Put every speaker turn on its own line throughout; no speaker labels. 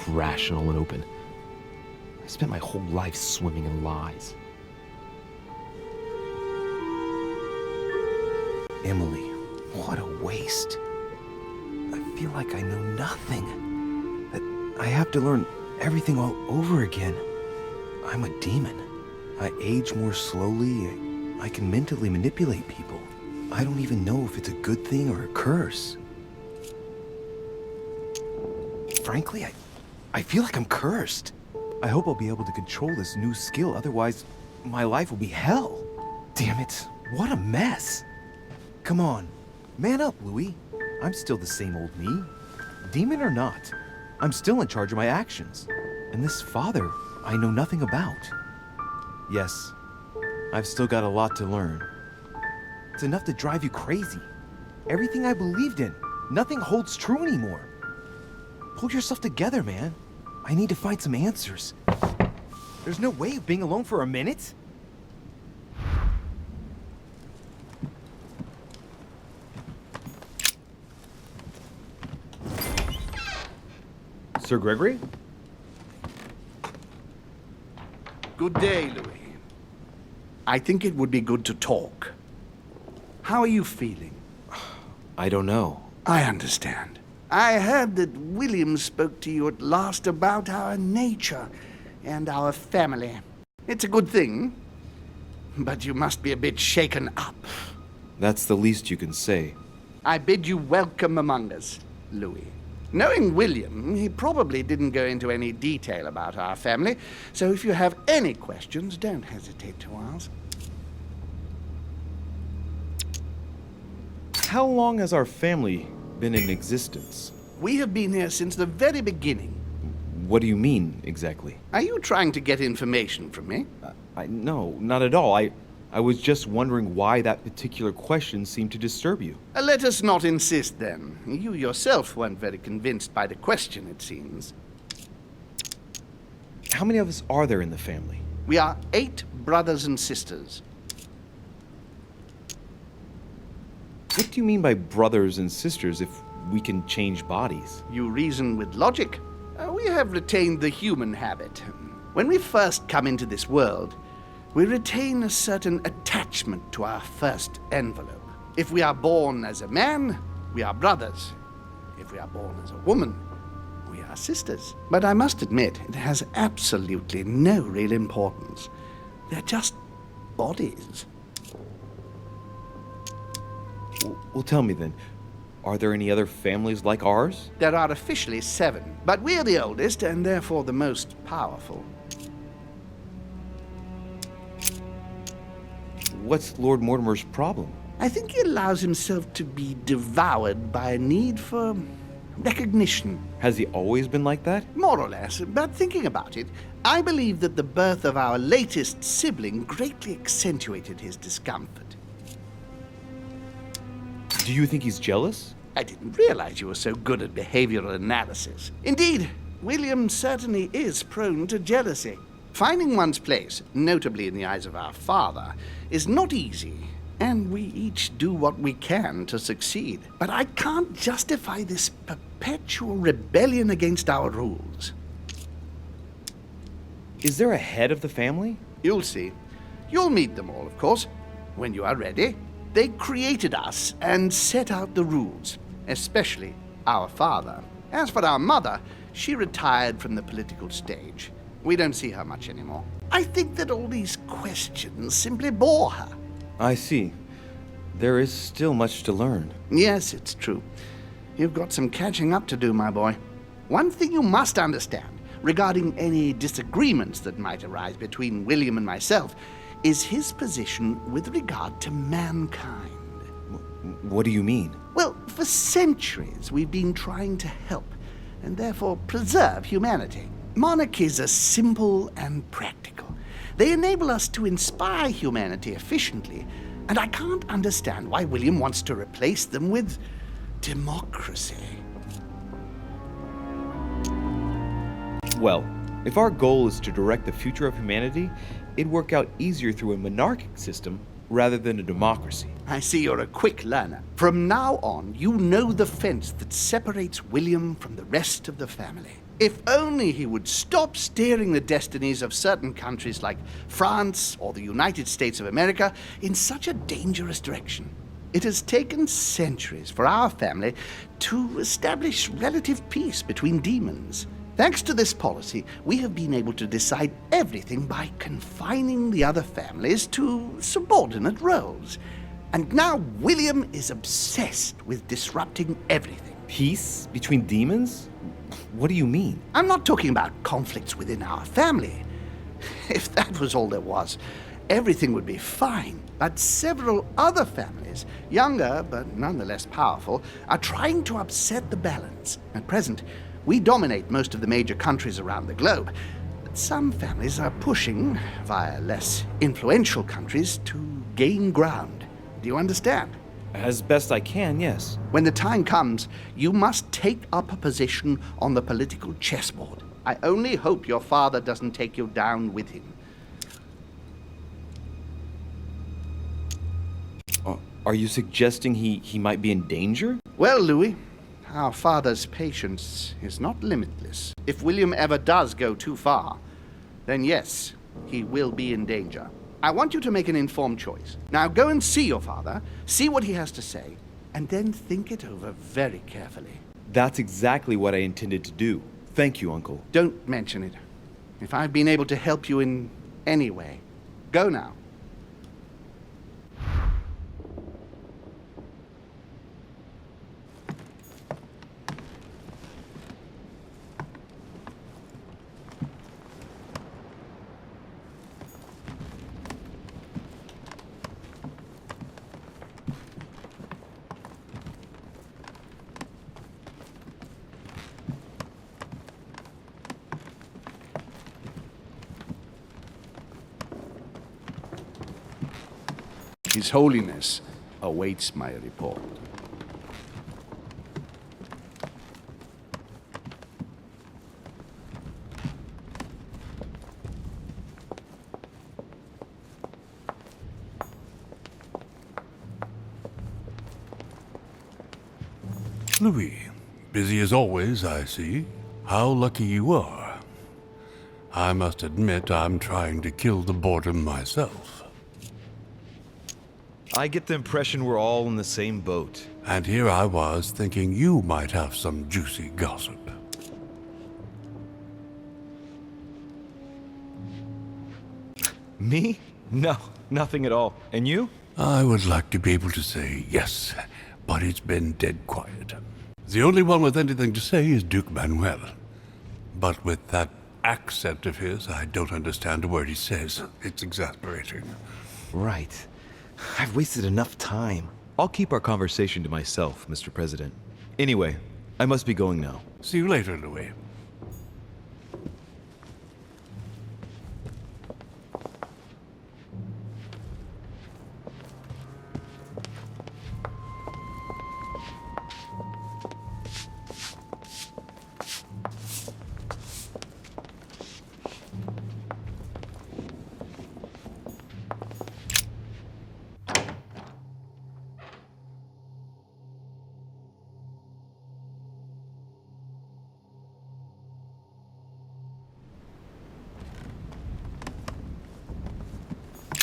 rational and open. I spent my whole life swimming in lies. Emily, what a waste. I feel like I know nothing. That I have to learn everything all over again. I'm a demon. I age more slowly. I can mentally manipulate people. I don't even know if it's a good thing or a curse. Frankly, I feel like I'm cursed. I hope I'll be able to control this new skill, otherwise my life will be hell. Damn it, what a mess. Come on, man up, Louis. I'm still the same old me. Demon or not, I'm still in charge of my actions. And this father, I know nothing about. Yes, I've still got a lot to learn. It's enough to drive you crazy. Everything I believed in, nothing holds true anymore. Pull yourself together, man. I need to find some answers. There's no way of being alone for a minute. Sir Gregory?
Good day, Louis. I think it would be good to talk. How are you feeling?
I don't know.
I understand. I heard that William spoke to you at last about our nature and our family. It's a good thing, but you must be a bit shaken up.
That's the least you can say.
I bid you welcome among us, Louis. Knowing William, he probably didn't go into any detail about our family, so if you have any questions, don't hesitate to ask.
How long has our family been in existence?
We have been here since the very beginning.
What do you mean, exactly?
Are you trying to get information from me?
No, not at all. I was just wondering why that particular question seemed to disturb you.
Let us not insist, then. You yourself weren't very convinced by the question, it seems.
How many of us are there in the family?
We are 8 brothers and sisters.
What do you mean by brothers and sisters if we can change bodies?
You reason with logic. We have retained the human habit. When we first come into this world, we retain a certain attachment to our first envelope. If we are born as a man, we are brothers. If we are born as a woman, we are sisters. But I must admit, it has absolutely no real importance. They're just bodies.
Well, tell me then, are there any other families like ours?
There are officially 7, but we're the oldest and therefore the most powerful.
What's Lord Mortimer's problem?
I think he allows himself to be devoured by a need for recognition.
Has he always been like that?
More or less, but thinking about it, I believe that the birth of our latest sibling greatly accentuated his discomfort.
Do you think he's jealous?
I didn't realize you were so good at behavioral analysis. Indeed, William certainly is prone to jealousy. Finding one's place, notably in the eyes of our father, is not easy, and we each do what we can to succeed. But I can't justify this perpetual rebellion against our rules.
Is there a head of the family?
You'll see. You'll meet them all, of course, when you are ready. They created us and set out the rules, especially our father. As for our mother, she retired from the political stage. We don't see her much anymore. I think that all these questions simply bore her.
I see. There is still much to learn.
Yes, it's true. You've got some catching up to do, my boy. One thing you must understand regarding any disagreements that might arise between William and myself is his position with regard to mankind.
What do you mean?
Well, for centuries we've been trying to help and therefore preserve humanity. Monarchies are simple and practical. They enable us to inspire humanity efficiently, and I can't understand why William wants to replace them with democracy.
Well, if our goal is to direct the future of humanity, it'd work out easier through a monarchic system rather than a democracy.
I see you're a quick learner. From now on, you know the fence that separates William from the rest of the family. If only he would stop steering the destinies of certain countries like France or the United States of America in such a dangerous direction. It has taken centuries for our family to establish relative peace between demons. Thanks to this policy, we have been able to decide everything by confining the other families to subordinate roles. And now William is obsessed with disrupting everything.
Peace between demons? What do you mean?
I'm not talking about conflicts within our family. If that was all there was, everything would be fine. But several other families, younger but nonetheless powerful, are trying to upset the balance. At present, we dominate most of the major countries around the globe. But some families are pushing, via less influential countries, to gain ground. Do you understand?
As best I can, yes.
When the time comes, you must take up a position on the political chessboard. I only hope your father doesn't take you down with him.
Are you suggesting he might be in danger?
Well, Louis, our father's patience is not limitless. If William ever does go too far, then yes, he will be in danger. I want you to make an informed choice. Now go and see your father, see what he has to say, and then think it over very carefully.
That's exactly what I intended to do. Thank you, Uncle.
Don't mention it. If I've been able to help you in any way, go now. His Holiness awaits my report.
Louis, busy as always, I see. How lucky you are. I must admit I'm trying to kill the boredom myself.
I get the impression we're all in the same boat.
And here I was thinking you might have some juicy gossip.
Me? No, nothing at all. And you?
I would like to be able to say yes, but it's been dead quiet. The only one with anything to say is Duke Manuel. But with that accent of his, I don't understand a word he says. It's exasperating.
Right. I've wasted enough time.
I'll keep our conversation to myself, Mr. President. Anyway, I must be going now.
See you later, Louis.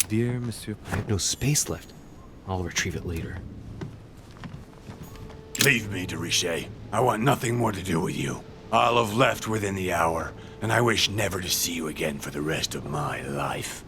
Dear Monsieur, I have no space left. I'll retrieve it later.
Leave me, de Richet. I want nothing more to do with you. I'll have left within the hour, and I wish never to see you again for the rest of my life.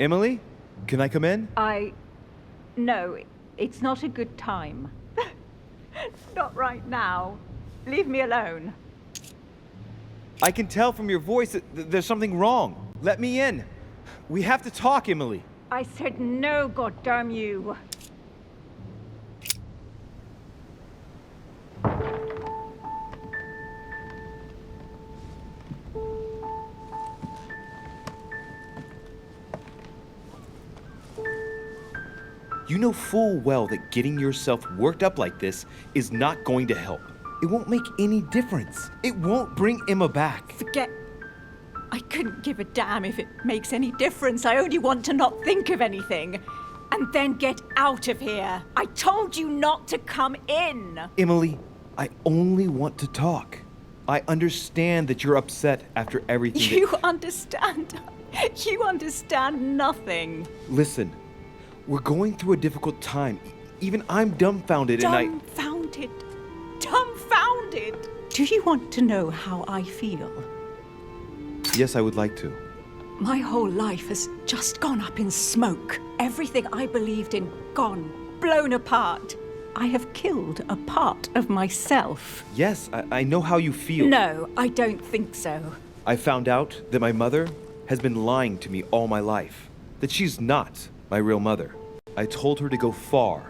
Emily? Can I come in?
No, it's not a good time. Not right now. Leave me alone.
I can tell from your voice that there's something wrong. Let me in. We have to talk, Emily.
I said no, goddamn you.
You know full well that getting yourself worked up like this is not going to help. It won't make any difference. It won't bring Emma back.
Forget. I couldn't give a damn if it makes any difference. I only want to not think of anything. And then get out of here. I told you not to come in.
Emily, I only want to talk. I understand that you're upset after everything
You understand. You understand nothing.
Listen, we're going through a difficult time. Even I'm dumbfounded and
Dumbfounded. Dumbfounded. Do you want to know how I feel?
Yes, I would like to.
My whole life has just gone up in smoke. Everything I believed in, gone, blown apart. I have killed a part of myself.
Yes, I know how you feel.
No, I don't think so.
I found out that my mother has been lying to me all my life. That she's not my real mother. I told her to go far,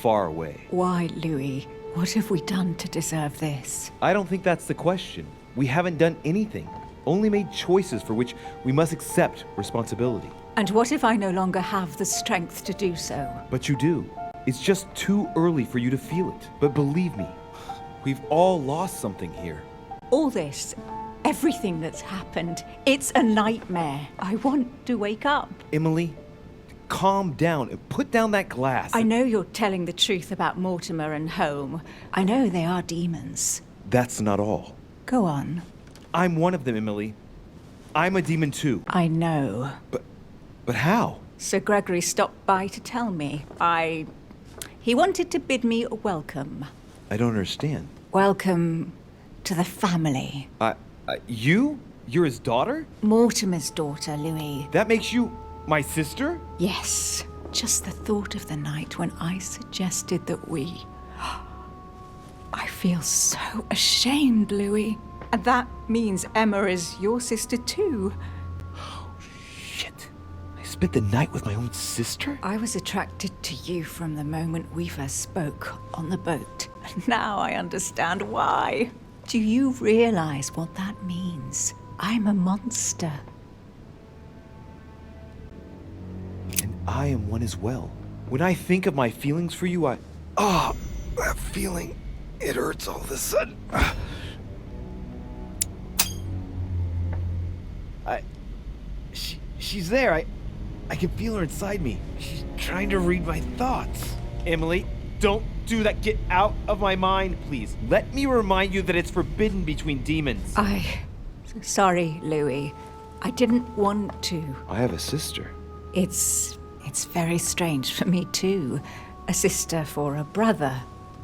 far away.
Why, Louis? What have we done to deserve this?
I don't think that's the question. We haven't done anything. Only made choices for which we must accept responsibility.
And what if I no longer have the strength to do so?
But you do. It's just too early for you to feel it. But believe me, we've all lost something here.
All this, everything that's happened, it's a nightmare. I want to wake up.
Emily, calm down and put down that glass.
I know you're telling the truth about Mortimer and Home. I know they are demons.
That's not all.
Go on.
I'm one of them, Emily. I'm a demon too.
I know.
But how?
Sir Gregory stopped by to tell me. He wanted to bid me a welcome.
I don't understand.
Welcome to the family.
You? You're his daughter?
Mortimer's daughter, Louis.
That makes you my sister?
Yes. Just the thought of the night when I suggested that we... I feel so ashamed, Louis. And that means Emma is your sister too.
Shit. I spent the night with my own sister?
I was attracted to you from the moment we first spoke on the boat. And now I understand why. Do you realize what that means? I'm a monster.
And I am one as well. When I think of my feelings for you, that feeling, it hurts all of a sudden. She's there. I can feel her inside me. She's trying to read my thoughts. Emily, don't do that. Get out of my mind, please. Let me remind you that it's forbidden between demons.
Sorry, Louis. I didn't want to.
I have a sister.
It's very strange for me too. A sister for a brother.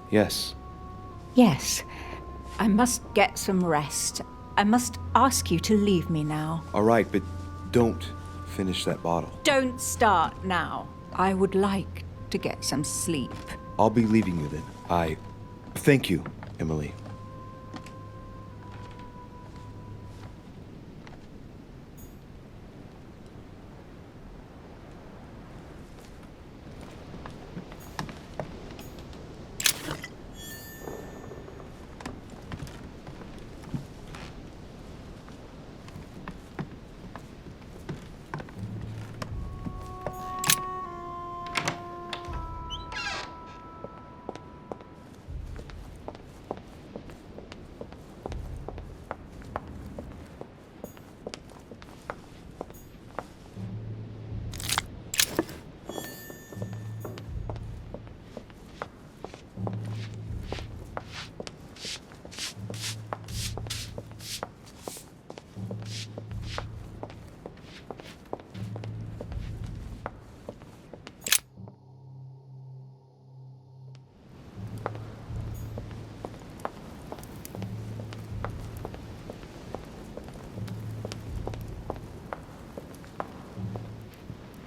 Yes.
Yes. I must get some rest. I must ask you to leave me now.
All right, but don't finish that bottle.
Don't start now. I would like to get some sleep.
I'll be leaving you then. Thank you, Emily.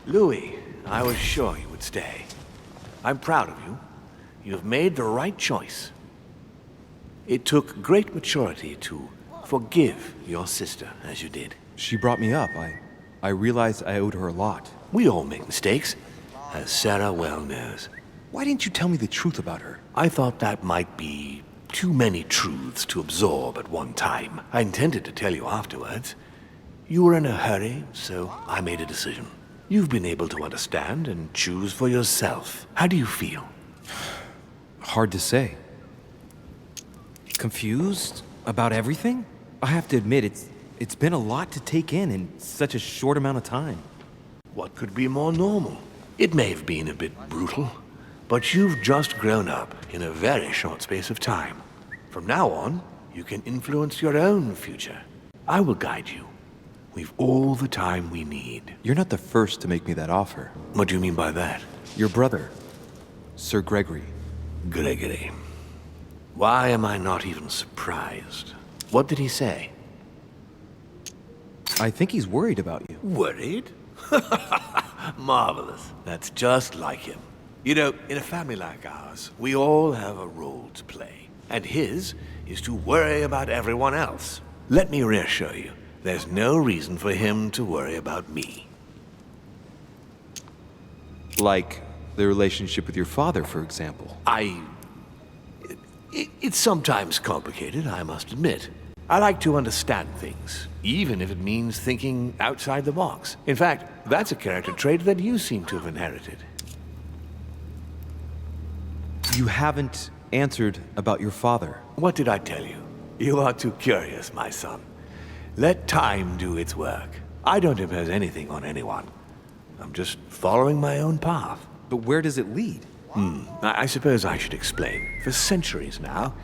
Louis, I was sure you would stay. I'm proud of you. You've made the right choice. It took great maturity to forgive your sister as you did.
She brought me up. I realized I owed her a lot.
We all make mistakes, as Sarah well knows.
Why didn't you tell me the truth about her?
I thought that might be too many truths to absorb at one time. I intended to tell you afterwards. You were in a hurry, so I made a decision. You've been able to understand and choose for yourself. How do you feel?
Hard to say. Confused about everything? I have to admit, it's been a lot to take in such a short amount of time.
What could be more normal? It may have been a bit brutal, but you've just grown up in a very short space of time. From now on, you can influence your own future. I will guide you. We've all the time we need.
You're not the first to make me that offer.
What do you mean by that?
Your brother, Sir Gregory.
Gregory. Why am I not even surprised? What did he say?
I think he's worried about you.
Worried? Marvelous. That's just like him. You know, in a family like ours, we all have a role to play. And his is to worry about everyone else. Let me reassure you, there's no reason for him to worry about me.
Like the relationship with your father, for example.
It's sometimes complicated, I must admit. I like to understand things, even if it means thinking outside the box. In fact, that's a character trait that you seem to have inherited.
You haven't answered about your father.
What did I tell you? You are too curious, my son. Let time do its work. I don't impose anything on anyone. I'm just following my own path.
But where does it lead?
I suppose I should explain. For centuries now,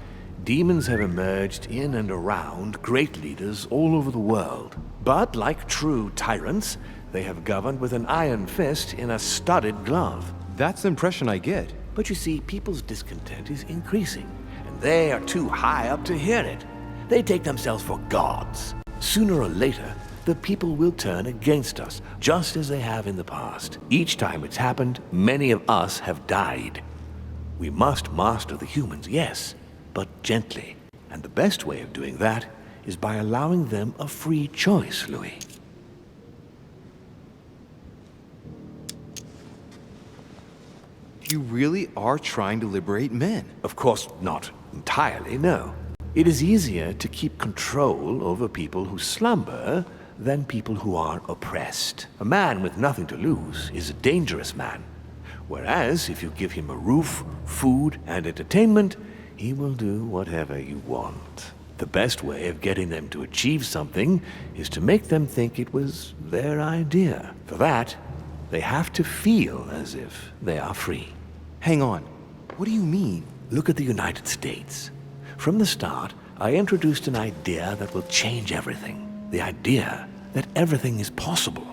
demons have emerged in and around great leaders all over the world. But like true tyrants, they have governed with an iron fist in a studded glove.
That's the impression I get.
But you see, people's discontent is increasing, and they are too high up to hear it. They take themselves for gods. Sooner or later, the people will turn against us, just as they have in the past. Each time it's happened, many of us have died. We must master the humans, yes, but gently. And the best way of doing that is by allowing them a free choice, Louis.
You really are trying to liberate men.
Of course, not entirely, no. It is easier to keep control over people who slumber than people who are oppressed. A man with nothing to lose is a dangerous man. Whereas, if you give him a roof, food, and entertainment, he will do whatever you want. The best way of getting them to achieve something is to make them think it was their idea. For that, they have to feel as if they are free.
Hang on. What do you mean?
Look at the United States. From the start, I introduced an idea that will change everything. The idea that everything is possible.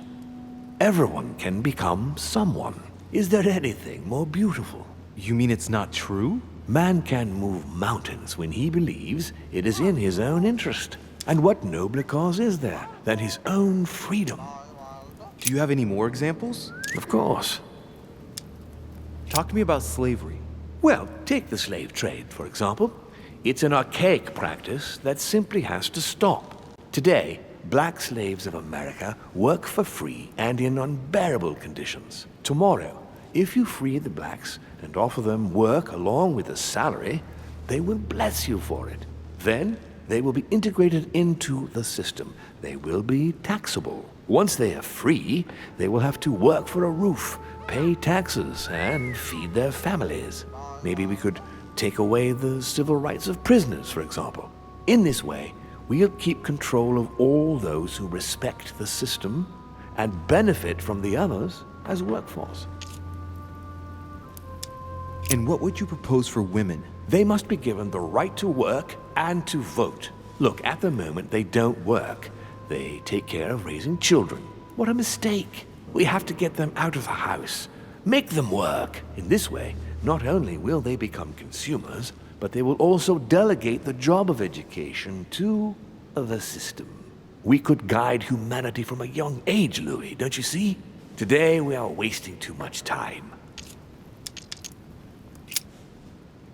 Everyone can become someone. Is there anything more beautiful?
You mean it's not true?
Man can move mountains when he believes it is in his own interest. And what nobler cause is there than his own freedom?
Do you have any more examples?
Of course.
Talk to me about slavery.
Well, take the slave trade, for example. It's an archaic practice that simply has to stop. Today, black slaves of America work for free and in unbearable conditions. Tomorrow, if you free the blacks and offer them work along with a salary, they will bless you for it. Then, they will be integrated into the system. They will be taxable. Once they are free, they will have to work for a roof, pay taxes, and feed their families. Maybe we could take away the civil rights of prisoners, for example. In this way, we'll keep control of all those who respect the system and benefit from the others as a workforce.
And what would you propose for women?
They must be given the right to work and to vote. Look, at the moment they don't work. They take care of raising children. What a mistake. We have to get them out of the house. Make them work. In this way, not only will they become consumers, but they will also delegate the job of education to the system. We could guide humanity from a young age, Louis, don't you see? Today we are wasting too much time.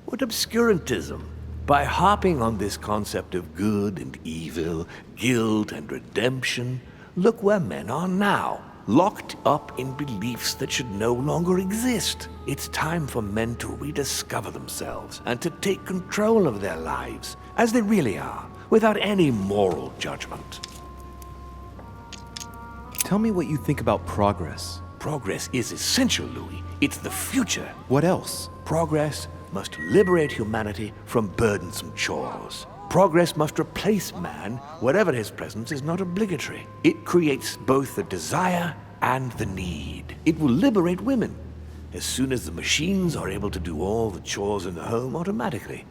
What obscurantism! By harping on this concept of good and evil, guilt and redemption, look where men are now, locked up in beliefs that should no longer exist. It's time for men to rediscover themselves and to take control of their lives as they really are, without any moral judgment.
Tell me what you think about progress.
Progress is essential, Louis. It's the future.
What else?
Progress must liberate humanity from burdensome chores. Progress must replace man wherever his presence is not obligatory. It creates both the desire and the need. It will liberate women as soon as the machines are able to do all the chores in the home automatically.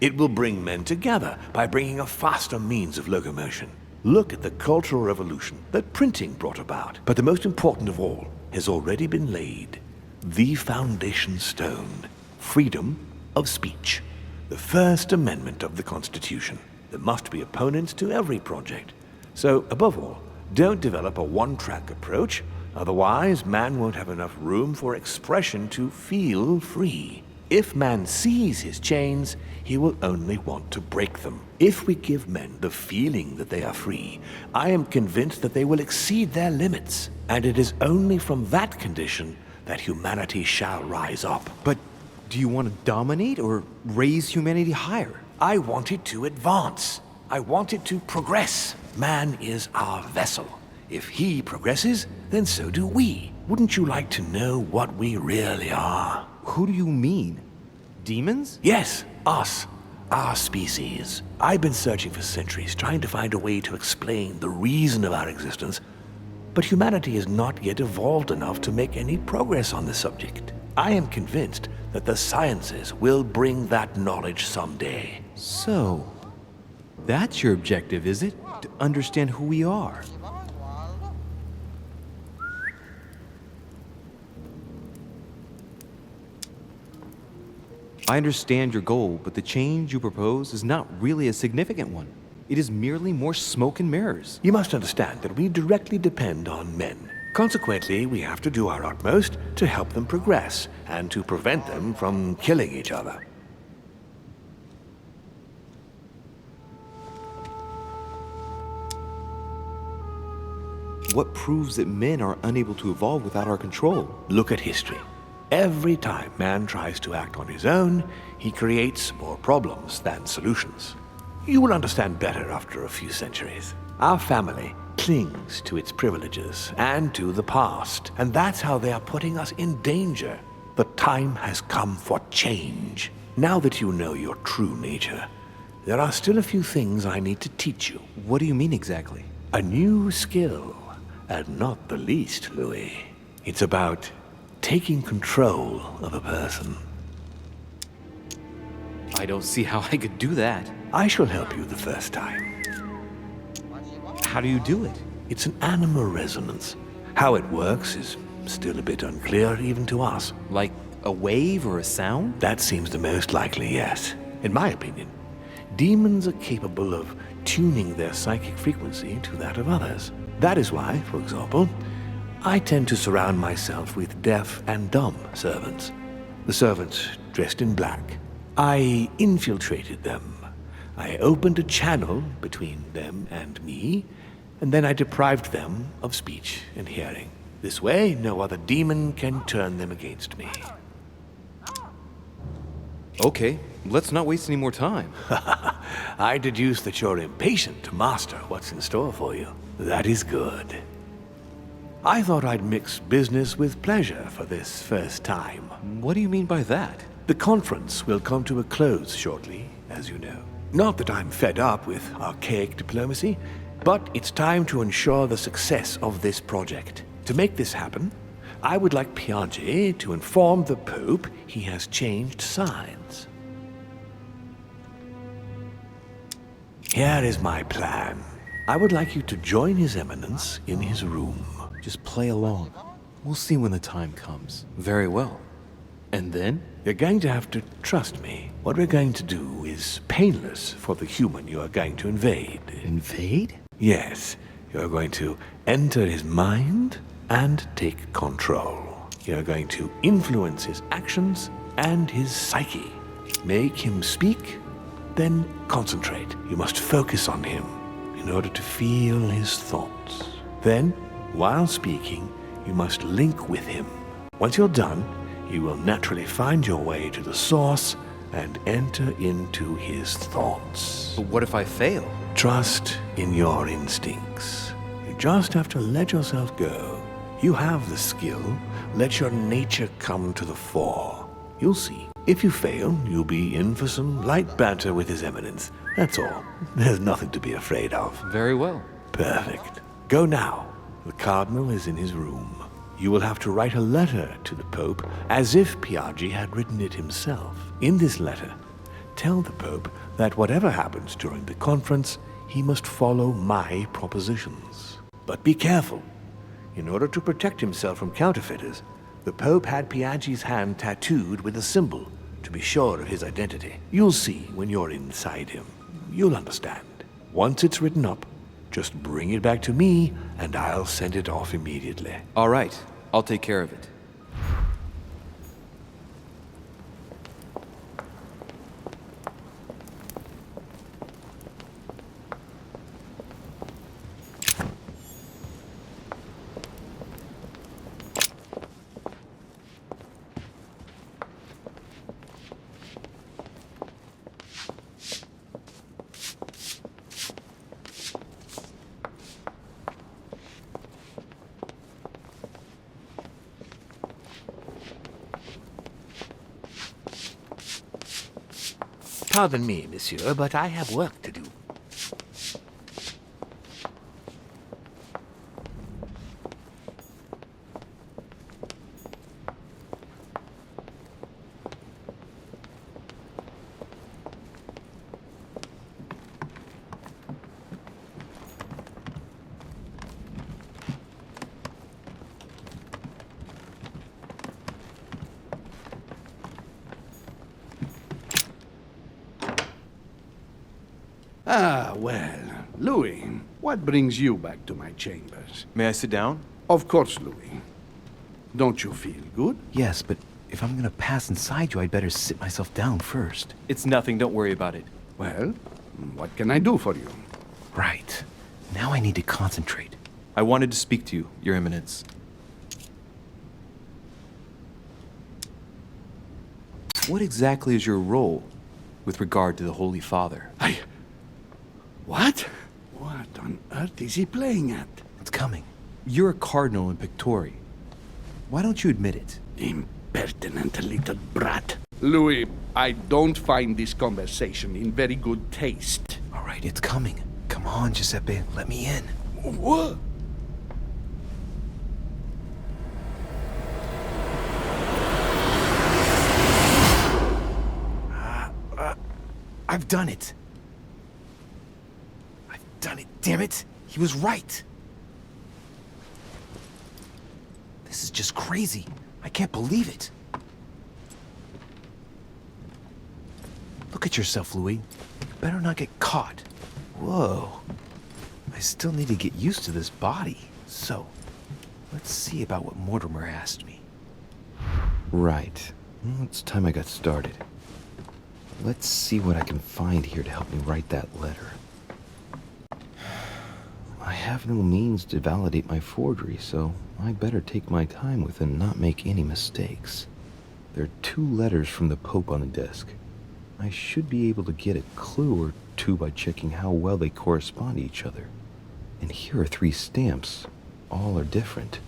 It will bring men together by bringing a faster means of locomotion. Look at the cultural revolution that printing brought about. But the most important of all has already been laid. The foundation stone. Freedom of speech. The First Amendment of the Constitution. There must be opponents to every project. So, above all, don't develop a one-track approach. Otherwise, man won't have enough room for expression to feel free. If man sees his chains, he will only want to break them. If we give men the feeling that they are free, I am convinced that they will exceed their limits. And it is only from that condition that humanity shall rise up.
But do you want to dominate or raise humanity higher?
I want it to advance. I want it to progress. Man is our vessel. If he progresses, then so do we. Wouldn't you like to know what we really are?
Who do you mean? Demons?
Yes, us. Our species. I've been searching for centuries, trying to find a way to explain the reason of our existence. But humanity has not yet evolved enough to make any progress on the subject. I am convinced that the sciences will bring that knowledge someday.
So, that's your objective, is it? To understand who we are. I understand your goal, but the change you propose is not really a significant one. It is merely more smoke and mirrors.
You must understand that we directly depend on men. Consequently, we have to do our utmost to help them progress and to prevent them from killing each other.
What proves that men are unable to evolve without our control?
Look at history. Every time man tries to act on his own, he creates more problems than solutions. You will understand better after a few centuries. Our family clings to its privileges and to the past, and that's how they are putting us in danger. The time has come for change. Now that you know your true nature, there are still a few things I need to teach you.
What do you mean exactly?
A new skill, and not the least, Louis. It's about taking control of a person.
I don't see how I could do that.
I shall help you the first time.
How do you do it?
It's an animal resonance. How it works is still a bit unclear even to us.
Like a wave or a sound?
That seems the most likely, yes. In my opinion, demons are capable of tuning their psychic frequency to that of others. That is why, for example, I tend to surround myself with deaf and dumb servants. The servants dressed in black. I infiltrated them. I opened a channel between them and me, and then I deprived them of speech and hearing. This way, no other demon can turn them against me.
Okay, let's not waste any more time.
I deduce that you're impatient to master what's in store for you. That is good. I thought I'd mix business with pleasure for this first time.
What do you mean by that?
The conference will come to a close shortly, as you know. Not that I'm fed up with archaic diplomacy, but it's time to ensure the success of this project. To make this happen, I would like Piaget to inform the Pope he has changed sides. Here is my plan. I would like you to join His Eminence in his room.
Just play along. We'll see when the time comes. Very well. And then?
You're going to have to trust me. What we're going to do is painless for the human you are going to invade.
Invade?
Yes. You're going to enter his mind and take control. You're going to influence his actions and his psyche. Make him speak, then concentrate. You must focus on him in order to feel his thoughts. Then, while speaking, you must link with him. Once you're done, you will naturally find your way to the source and enter into his thoughts.
But what if I fail?
Trust in your instincts. You just have to let yourself go. You have the skill. Let your nature come to the fore. You'll see. If you fail, you'll be in for some light banter with His Eminence. That's all. There's nothing to be afraid of.
Very well.
Perfect. Go now. The Cardinal is in his room. You will have to write a letter to the Pope as if Piaggi had written it himself. In this letter, tell the Pope that whatever happens during the conference, he must follow my propositions. But be careful. In order to protect himself from counterfeiters, the Pope had Piaggi's hand tattooed with a symbol to be sure of his identity. You'll see when you're inside him. You'll understand. Once it's written up, just bring it back to me, and I'll send it off immediately.
All right, I'll take care of it.
Pardon me, monsieur, but I have work to do.
Ah, well, Louis, what brings you back to my chambers?
May I sit down?
Of course, Louis. Don't you feel good?
Yes, but if I'm gonna pass inside you, I'd better sit myself down first.
It's nothing, don't worry about it.
Well, what can I do for you?
Right. Now I need to concentrate.
I wanted to speak to you, Your Eminence. What exactly is your role with regard to the Holy Father?
What? What on earth is he playing at?
It's coming.
You're a cardinal in Pictori. Why don't you admit it?
Impertinent little brat. Louis, I don't find this conversation in very good taste.
All right, it's coming. Come on, Giuseppe, let me in.
What?
I've done it. I've done it, damn it. He was right. This is just crazy. I can't believe it. Look at yourself, Louis. You better not get caught. Whoa. I still need to get used to this body. So, let's see about what Mortimer asked me. Right. Well, it's time I got started. Let's see what I can find here to help me write that letter. I have no means to validate my forgery, so I better take my time with it and not make any mistakes. There are 2 letters from the Pope on the desk. I should be able to get a clue or 2 by checking how well they correspond to each other. And here are 3 stamps. All are different.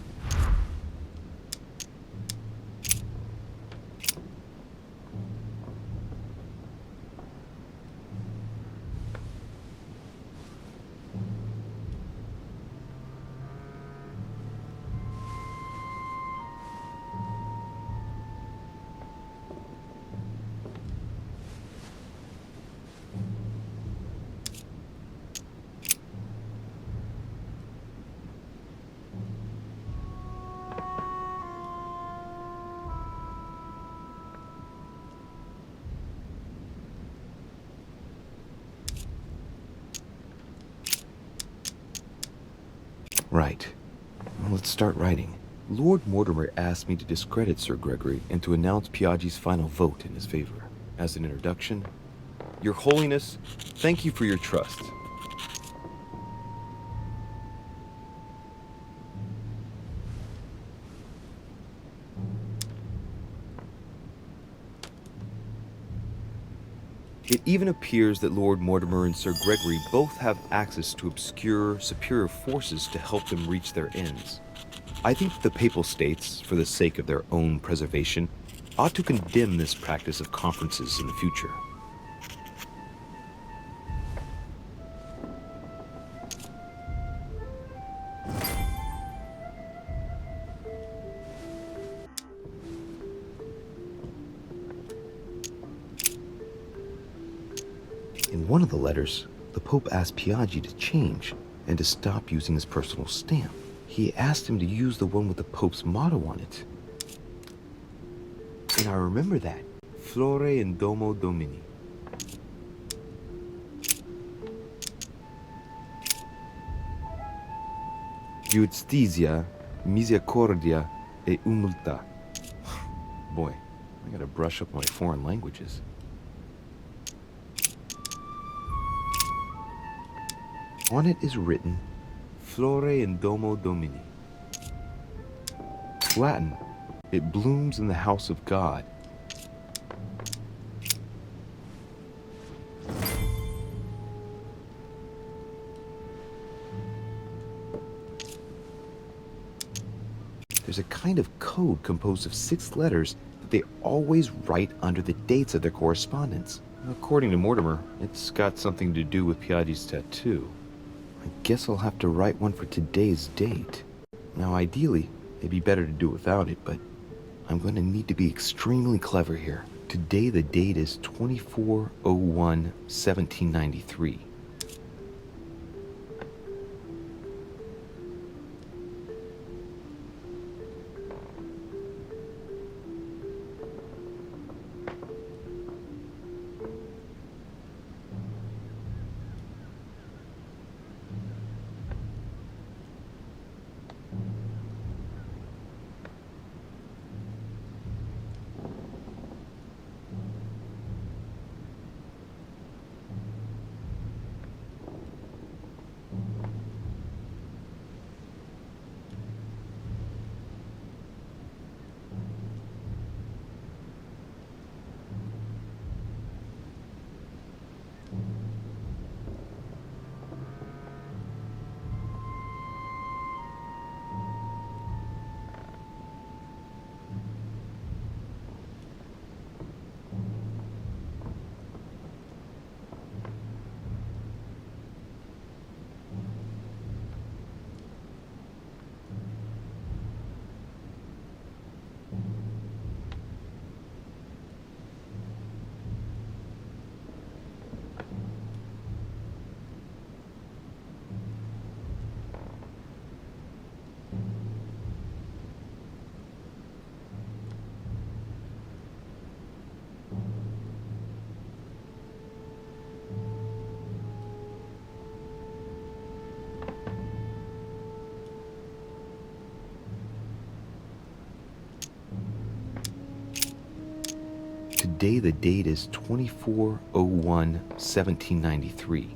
Right. Well, let's start writing. Lord Mortimer asked me to discredit Sir Gregory and to announce Piaggi's final vote in his favor. As an introduction, Your Holiness, thank you for your trust. It even appears that Lord Mortimer and Sir Gregory both have access to obscure, superior forces to help them reach their ends. I think the Papal States, for the sake of their own preservation, ought to condemn this practice of conferences in the future. In one of the letters, the Pope asked Piaggi to change and to stop using his personal stamp. He asked him to use the one with the Pope's motto on it. And I remember that. Flore in Domo Domini. Giustizia, misericordia e umiltà. Boy, I gotta brush up my foreign languages. On it is written, Flore in Domo Domini. Latin, it blooms in the house of God. There's a kind of code composed of 6 letters that they always write under the dates of their correspondence. According to Mortimer, it's got something to do with Piaggi's tattoo. I guess I'll have to write one for today's date. Now, ideally, it'd be better to do without it, but I'm going to need to be extremely clever here. Today, the date is 24/01/1793. Today, the date is 24/01/1793.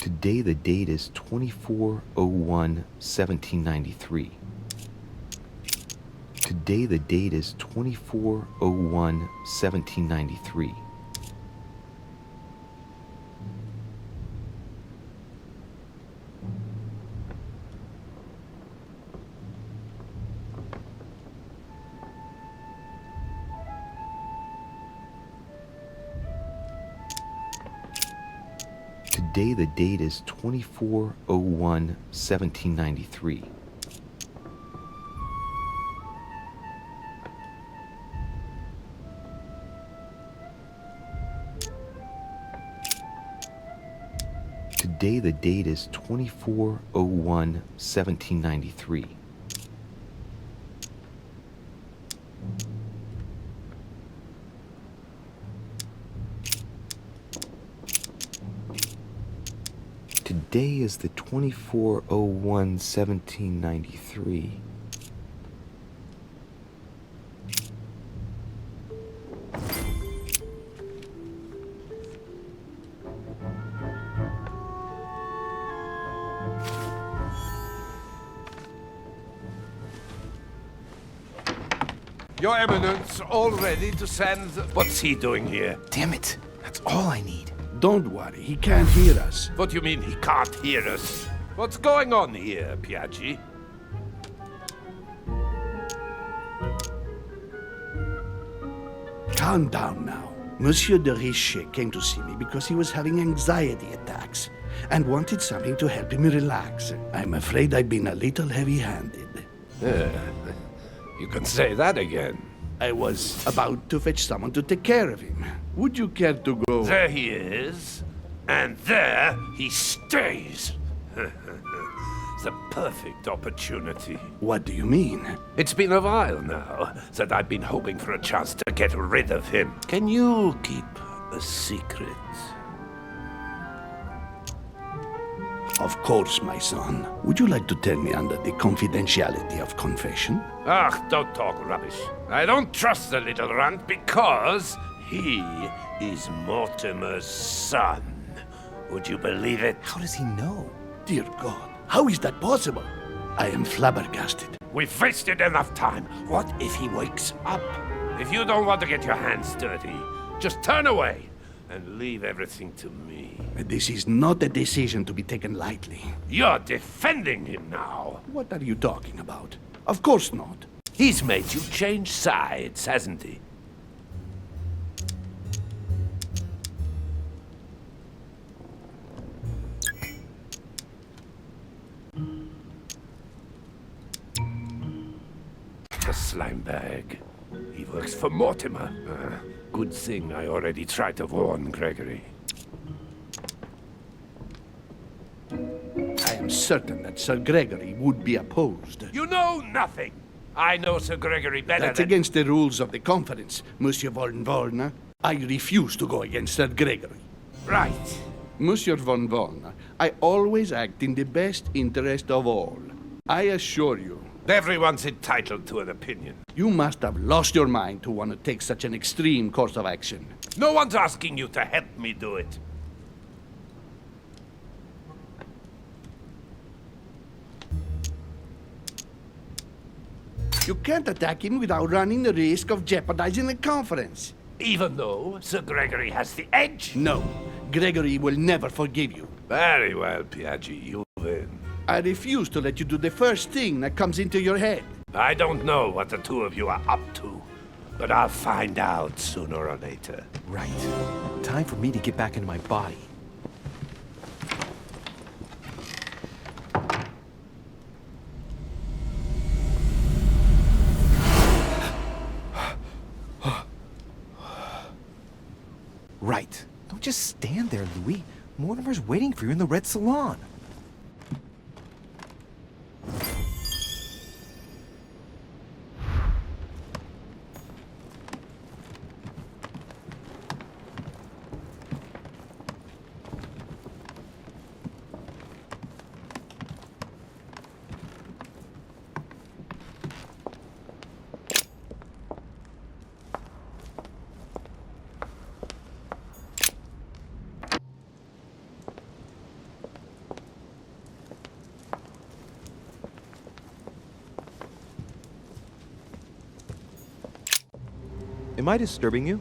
Today, the date is 24/01/1793. Today, the date is 24/01/1793. Today, the date is 24/01/1793. Today, the date is 24/01/1793. Today is the 24/01/1793.
Your Eminence, all ready to send...
What's he doing here?
Damn it. That's all I need.
Don't worry, he can't hear us.
What do you mean he can't hear us? What's going on here, Piaggi?
Calm down now. Monsieur de Richet came to see me because he was having anxiety attacks and wanted something to help him relax. I'm afraid I've been a little heavy-handed.
You can say that again.
I was about to fetch someone to take care of him. Would you care to go?
There he is, and there he stays. The perfect opportunity.
What do you mean?
It's been a while now that I've been hoping for a chance to get rid of him. Can you keep a secret?
Of course, my son. Would you like to tell me under the confidentiality of confession?
Don't talk rubbish. I don't trust the little runt because he is Mortimer's son. Would you believe it?
How does he know?
Dear God, how is that possible? I am flabbergasted.
We've wasted enough time. What if he wakes up? If you don't want to get your hands dirty, just turn away and leave everything to me.
This is not a decision to be taken lightly.
You're defending him now.
What are you talking about? Of course not.
He's made you change sides, hasn't he? The slime bag. He works for Mortimer. Good thing I already tried to warn Gregory.
I am certain that Sir Gregory would be opposed.
You know nothing. I know Sir Gregory better
That's
than...
against the rules of the conference, Monsieur von Wollner. I refuse to go against Sir Gregory.
Right.
Monsieur von Wollner, I always act in the best interest of all. I assure you.
Everyone's entitled to an opinion.
You must have lost your mind to want to take such an extreme course of action.
No one's asking you to help me do it.
You can't attack him without running the risk of jeopardizing the conference.
Even though Sir Gregory has the edge?
No, Gregory will never forgive you.
Very well, Piaggi, you win.
I refuse to let you do the first thing that comes into your head.
I don't know what the two of you are up to, but I'll find out sooner or later.
Right. Time for me to get back into my body. Right. Don't just stand there, Louis. Mortimer's waiting for you in the red salon.
Am I disturbing you?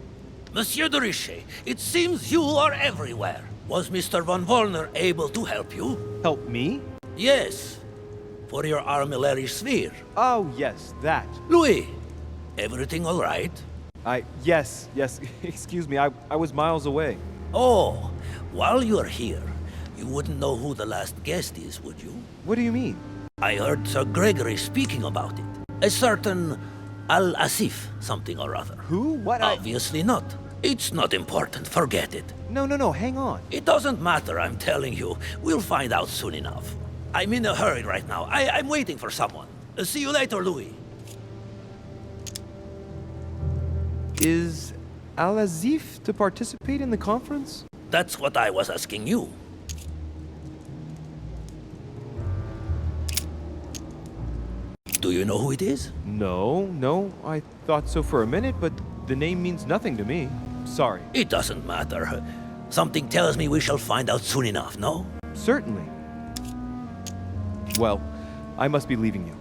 Monsieur de Richet, it seems you are everywhere. Was Mr. von Wollner able to help you?
Help me?
Yes, for your armillary sphere.
Oh, yes, that.
Louis, everything all right?
Yes. Excuse me, I was miles away.
Oh, while you're here, you wouldn't know who the last guest is, would you?
What do you mean?
I heard Sir Gregory speaking about it. A certain Al-Asif, something or other.
Who? What?
Obviously not. It's not important, forget it.
No, hang on.
It doesn't matter, I'm telling you. We'll find out soon enough. I'm in a hurry right now. I'm waiting for someone. See you later, Louis.
Is Al-Azif to participate in the conference?
That's what I was asking you. Do you know who it is?
No, I thought so for a minute, but the name means nothing to me. Sorry.
It doesn't matter. Something tells me we shall find out soon enough, no?
Certainly. Well, I must be leaving you.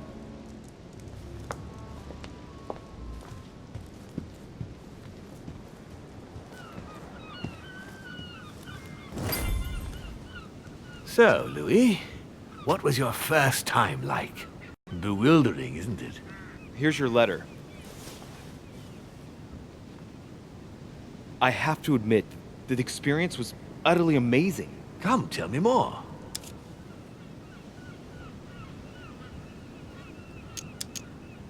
So, Louis, what was your first time like? Bewildering, isn't it?
Here's your letter. I have to admit that the experience was utterly amazing.
Come, tell me more.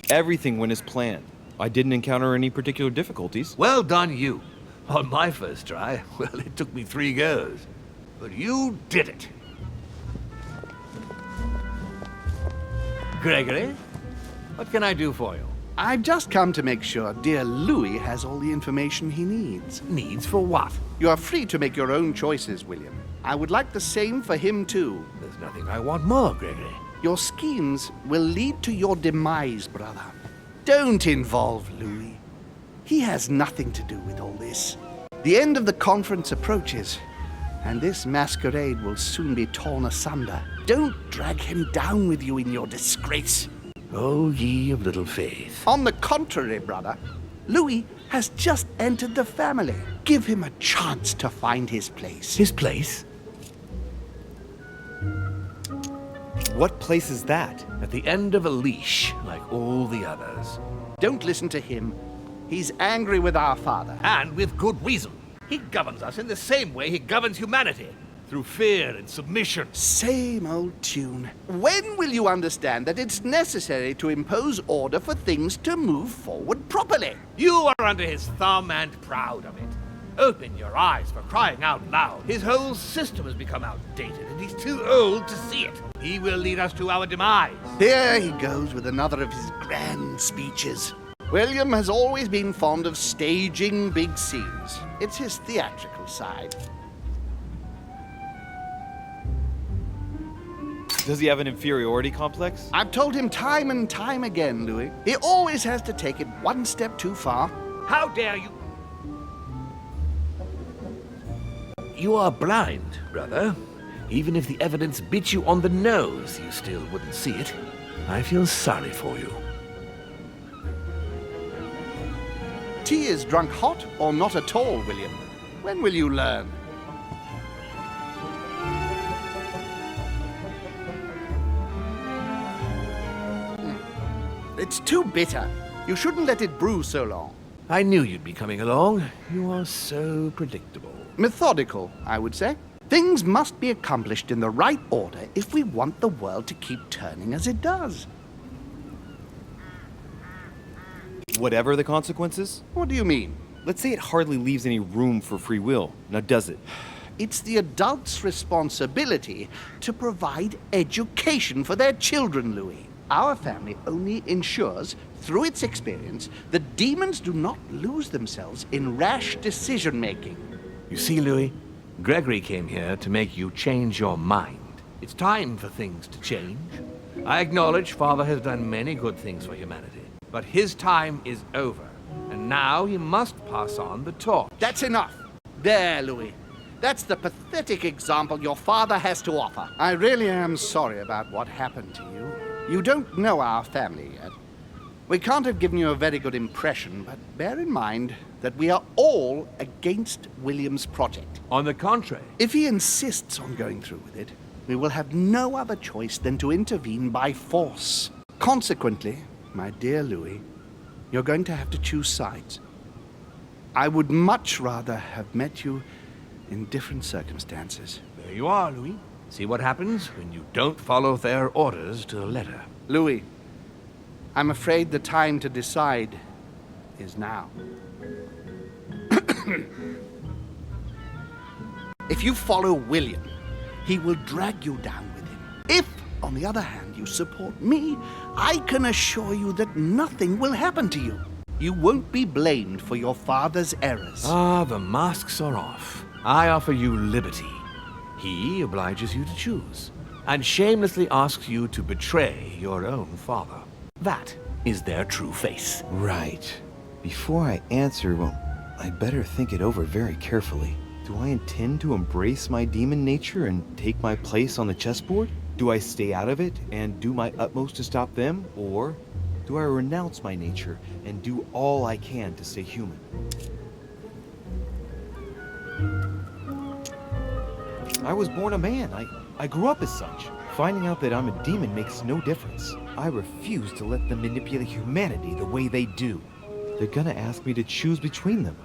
Everything went as planned. I didn't encounter any particular difficulties.
Well done, you. On my first try, well, it took me 3 goes. But you did it. Gregory, what can I do for you?
I've just come to make sure dear Louis has all the information he needs.
Needs for what?
You are free to make your own choices, William. I would like the same for him, too.
There's nothing I want more, Gregory.
Your schemes will lead to your demise, brother. Don't involve Louis. He has nothing to do with all this. The end of the conference approaches, and this masquerade will soon be torn asunder. Don't drag him down with you in your disgrace.
Oh, ye of little faith.
On the contrary, brother, Louis has just entered the family. Give him a chance to find his place.
His place?
What place is that?
At the end of a leash, like all the others.
Don't listen to him. He's angry with our father.
And with good reason. He governs us in the same way he governs humanity. Through fear and submission.
Same old tune. When will you understand that it's necessary to impose order for things to move forward properly?
You are under his thumb and proud of it. Open your eyes, for crying out loud. His whole system has become outdated, and he's too old to see it. He will lead us to our demise.
There he goes with another of his grand speeches. William has always been fond of staging big scenes. It's his theatrical side.
Does he have an inferiority complex?
I've told him time and time again, Louis. He always has to take it one step too far.
How dare you? You are blind, brother. Even if the evidence bit you on the nose, you still wouldn't see it. I feel sorry for you.
Tea is drunk hot or not at all, William. When will you learn? It's too bitter. You shouldn't let it brew so long.
I knew you'd be coming along. You are so predictable.
Methodical, I would say. Things must be accomplished in the right order if we want the world to keep turning as it does.
Whatever the consequences?
What do you mean?
Let's say it hardly leaves any room for free will. Now, does it?
It's the adults' responsibility to provide education for their children, Louis. Our family only ensures, through its experience, that demons do not lose themselves in rash decision-making.
You see, Louis, Gregory came here to make you change your mind. It's time for things to change. I acknowledge Father has done many good things for humanity, but his time is over, and now he must pass on the torch.
That's enough. There, Louis. That's the pathetic example your father has to offer. I really am sorry about what happened to you. You don't know our family yet. We can't have given you a very good impression, but bear in mind that we are all against William's project.
On the contrary.
If he insists on going through with it, we will have no other choice than to intervene by force. Consequently, my dear Louis, you're going to have to choose sides. I would much rather have met you in different circumstances.
There you are, Louis. See what happens when you don't follow their orders to the letter.
Louis, I'm afraid the time to decide is now. If you follow William, he will drag you down with him. If, on the other hand, you support me, I can assure you that nothing will happen to you. You won't be blamed for your father's errors.
Ah, the masks are off. I offer you liberty. He obliges you to choose, and shamelessly asks you to betray your own father. That is their true face.
Right. Before I answer, well, I'd better think it over very carefully. Do I intend to embrace my demon nature and take my place on the chessboard? Do I stay out of it and do my utmost to stop them? Or do I renounce my nature and do all I can to stay human? I was born a man. I grew up as such. Finding out that I'm a demon makes no difference. I refuse to let them manipulate humanity the way they do. They're gonna ask me to choose between them.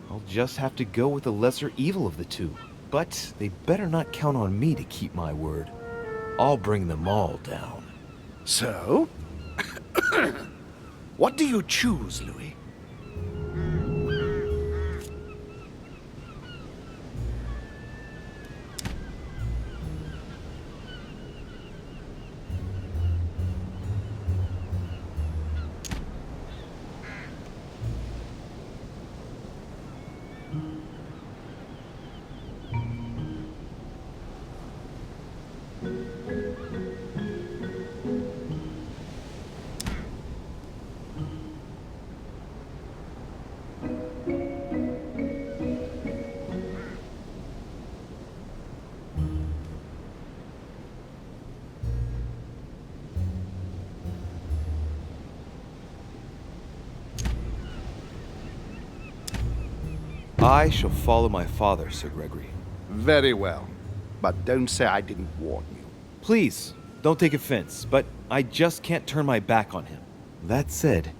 I'll just have to go with the lesser evil of the two. But they better not count on me to keep my word. I'll bring them all down.
So? What do you choose, Louis?
I shall follow my father, Sir Gregory.
Very well. But don't say I didn't warn you.
Please, don't take offense, but I just can't turn my back on him. That said,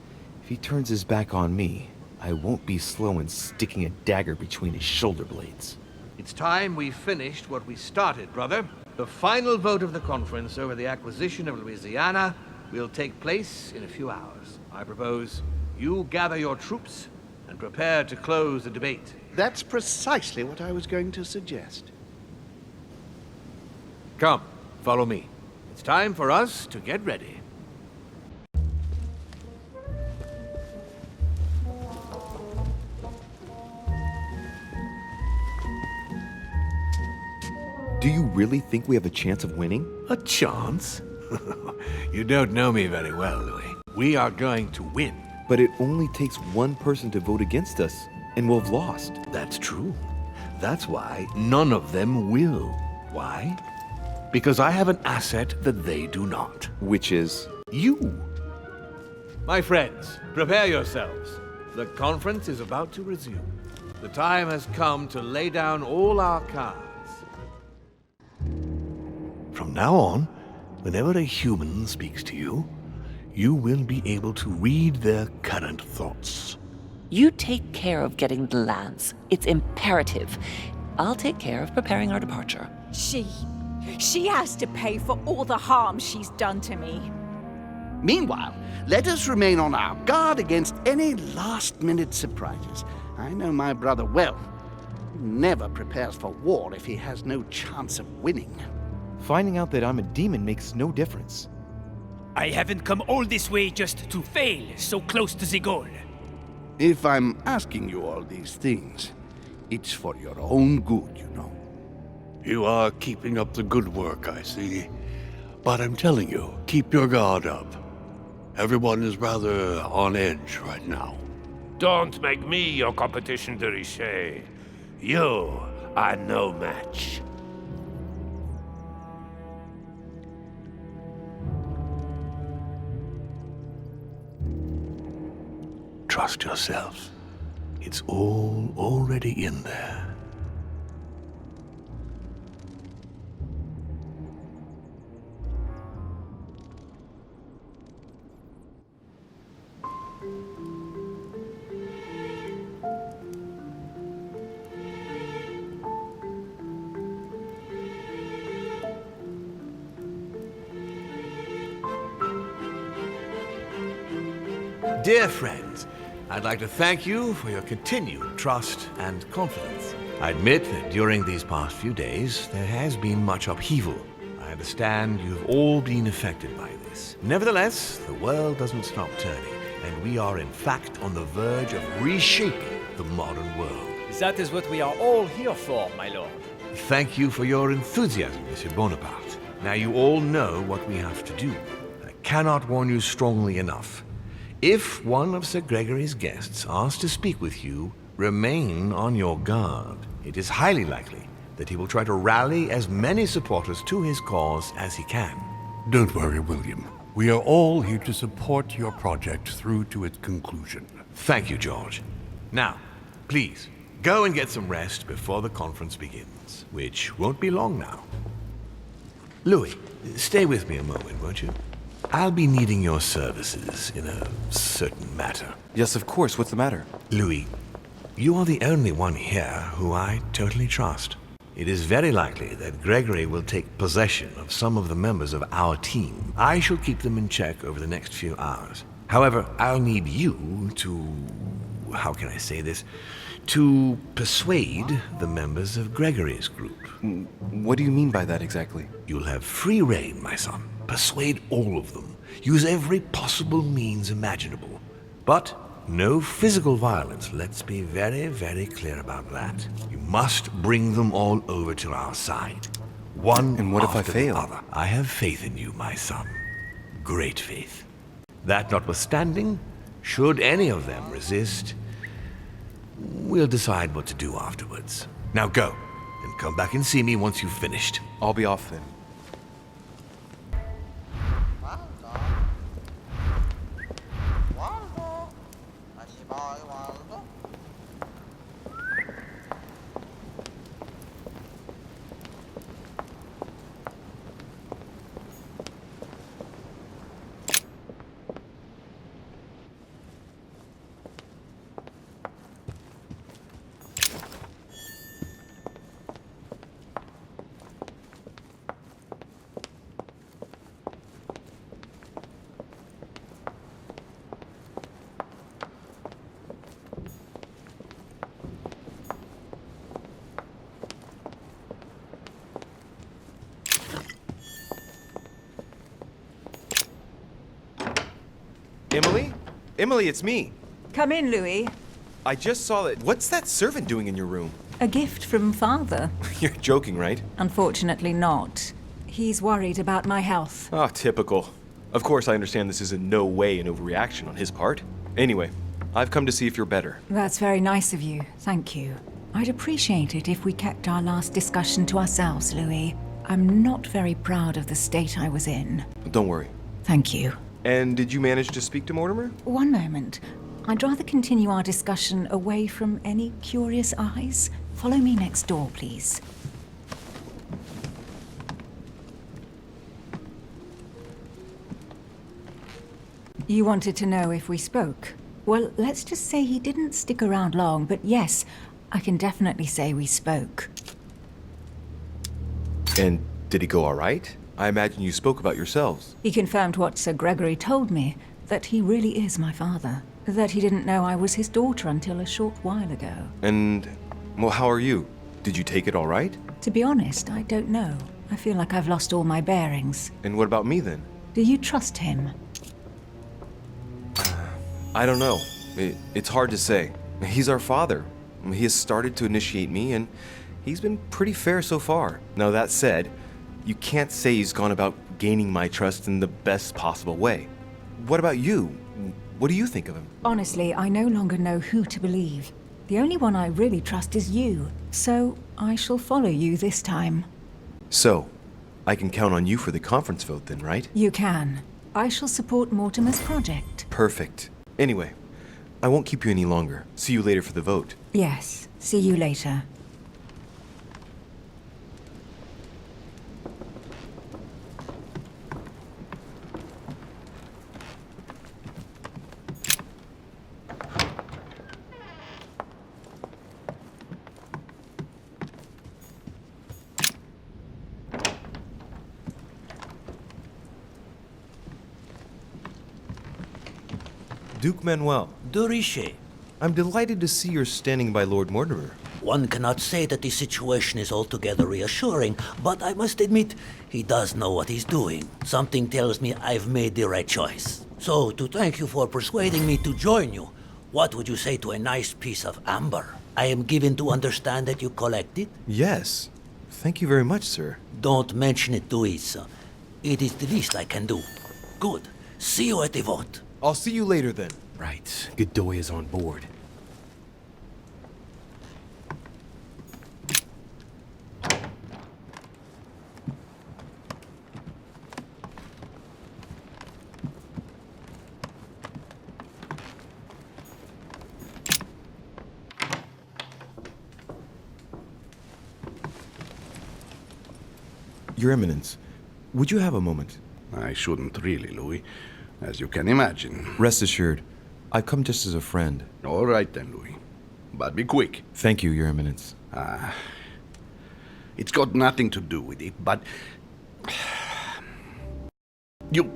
if he turns his back on me, I won't be slow in sticking a dagger between his shoulder blades.
It's time we finished what we started, brother. The final vote of the conference over the acquisition of Louisiana will take place in a few hours. I propose you gather your troops and prepare to close the debate.
That's precisely what I was going to suggest.
Come, follow me. It's time for us to get ready.
Do you really think we have a chance of winning?
A chance? You don't know me very well, Louis. We are going to win.
But it only takes one person to vote against us, and we'll have lost.
That's true. That's why none of them will. Why? Because I have an asset that they do not.
Which is?
You. My friends, prepare yourselves. The conference is about to resume. The time has come to lay down all our cards. From now on, whenever a human speaks to you, you will be able to read their current thoughts.
You take care of getting the lands. It's imperative. I'll take care of preparing our departure.
She has to pay for all the harm she's done to me.
Meanwhile, let us remain on our guard against any last-minute surprises. I know my brother well. He never prepares for war if he has no chance of winning.
Finding out that I'm a demon makes no difference.
I haven't come all this way just to fail so close to the goal.
If I'm asking you all these things, it's for your own good, you know.
You are keeping up the good work, I see. But I'm telling you, keep your guard up. Everyone is rather on edge right now.
Don't make me your competition, de Richet. You are no match.
Trust yourselves. It's all already in there. Dear friends, I'd like to thank you for your continued trust and confidence. I admit that during these past few days, there has been much upheaval. I understand you've all been affected by this. Nevertheless, the world doesn't stop turning, and we are in fact on the verge of reshaping the modern world.
That is what we are all here for, my lord.
Thank you for your enthusiasm, Monsieur Bonaparte. Now you all know what we have to do. I cannot warn you strongly enough. If one of Sir Gregory's guests asks to speak with you, remain on your guard. It is highly likely that he will try to rally as many supporters to his cause as he can.
Don't worry, William. We are all here to support your project through to its conclusion.
Thank you, George. Now, please, Go and get some rest before the conference begins, which won't be long now. Louis, stay with me a moment, won't you? I'll be needing your services in a certain matter.
Yes, of course. What's the matter?
Louis, you are the only one here who I totally trust. It is very likely that Gregory will take possession of some of the members of our team. I shall keep them in check over the next few hours. However, I'll need you to... how can I say this? To persuade the members of Gregory's group.
What do you mean by that exactly?
You'll have free rein, my son. Persuade all of them. Use every possible means imaginable. But no physical violence. Let's be very, very clear about that. You must bring them all over to our side. One
And what if I
after
fail?
the other. I have faith in you, my son. Great faith. That notwithstanding, should any of them resist, we'll decide what to do afterwards. Now go, and come back and see me once you've finished.
I'll be off then. Emily? Emily, it's me.
Come in, Louis.
I just saw that. What's that servant doing in your room?
A gift from Father.
You're joking, right?
Unfortunately not. He's worried about my health.
Oh, typical. Of course, I understand this is in no way an overreaction on his part. Anyway, I've come to see if you're better.
That's very nice of you. Thank you. I'd appreciate it if we kept our last discussion to ourselves, Louis. I'm not very proud of the state I was in.
Don't worry.
Thank you.
And did you manage to speak to Mortimer?
One moment. I'd rather continue our discussion away from any curious eyes. Follow me next door, please. You wanted to know if we spoke? Well, let's just say he didn't stick around long, but yes, I can definitely say we spoke.
And did he go all right? I imagine you spoke about yourselves.
He confirmed what Sir Gregory told me, that he really is my father. That he didn't know I was his daughter until a short while ago.
And, well, how are you? Did you take it all right?
To be honest, I don't know. I feel like I've lost all my bearings.
And what about me then?
Do you trust him?
I don't know. It's hard to say. He's our father. He has started to initiate me, and he's been pretty fair so far. Now, that said, you can't say he's gone about gaining my trust in the best possible way. What about you? What do you think of him?
Honestly, I no longer know who to believe. The only one I really trust is you, so I shall follow you this time.
So, I can count on you for the conference vote then, right?
You can. I shall support Mortimer's project.
Perfect. Anyway, I won't keep you any longer. See you later for the vote.
Yes, see you later.
Duke Manuel,
De Richet.
I'm delighted to see you're standing by Lord Mortimer.
One cannot say that the situation is altogether reassuring, but I must admit, he does know what he's doing. Something tells me I've made the right choice. So, to thank you for persuading me to join you, what would you say to a nice piece of amber? I am given to understand that you collect it?
Yes. Thank you very much, sir.
Don't mention it to Isa. It is the least I can do. Good. See you at the vote.
I'll see you later then. Right. Godoy is on board. Your Eminence, would you have a moment?
I shouldn't really, Louis, as you can imagine.
Rest assured, I've come just as a friend.
All right then, Louis. But be quick.
Thank you, Your Eminence.
It's got nothing to do with it, but... You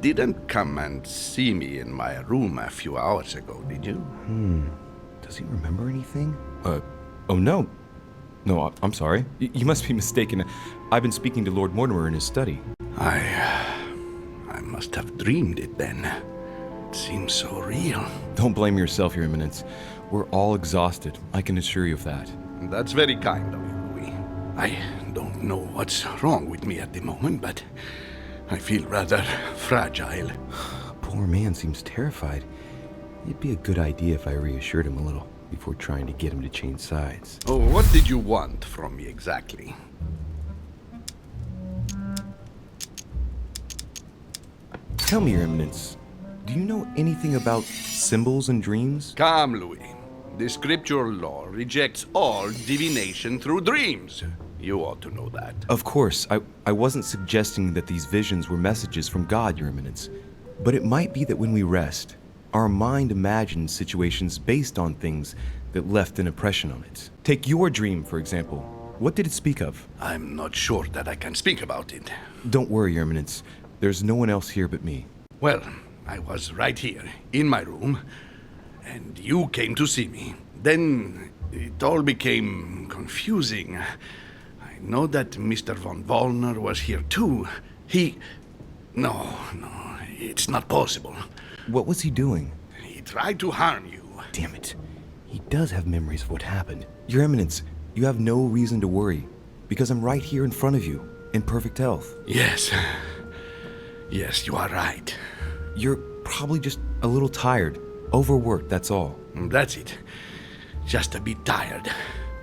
didn't come and see me in my room a few hours ago, did you?
Does he remember anything? Oh no. No, I'm sorry. You must be mistaken. I've been speaking to Lord Mortimer in his study.
I must have dreamed it then. It seems so real.
Don't blame yourself, Your Eminence. We're all exhausted, I can assure you of that.
That's very kind of you, Louis. I don't know what's wrong with me at the moment, but I feel rather fragile.
Poor man seems terrified. It'd be a good idea if I reassured him a little before trying to get him to change sides.
Oh, what did you want from me exactly?
Tell me, Your Eminence, do you know anything about symbols and dreams?
Come, Louis. The scriptural law rejects all divination through dreams. You ought to know that.
Of course, I wasn't suggesting that these visions were messages from God, Your Eminence. But it might be that when we rest, our mind imagines situations based on things that left an impression on it. Take your dream, for example. What did it speak of?
I'm not sure that I can speak about it.
Don't worry, Your Eminence. There's no one else here but me.
Well, I was right here, in my room, and you came to see me. Then it all became confusing. I know that Mr. von Wollner was here too. No, it's not possible.
What was he doing?
He tried to harm you.
Damn it. He does have memories of what happened. Your Eminence, you have no reason to worry, because I'm right here in front of you, in perfect health.
Yes, you are right.
You're probably just a little tired, overworked, that's all.
That's it. Just a bit tired.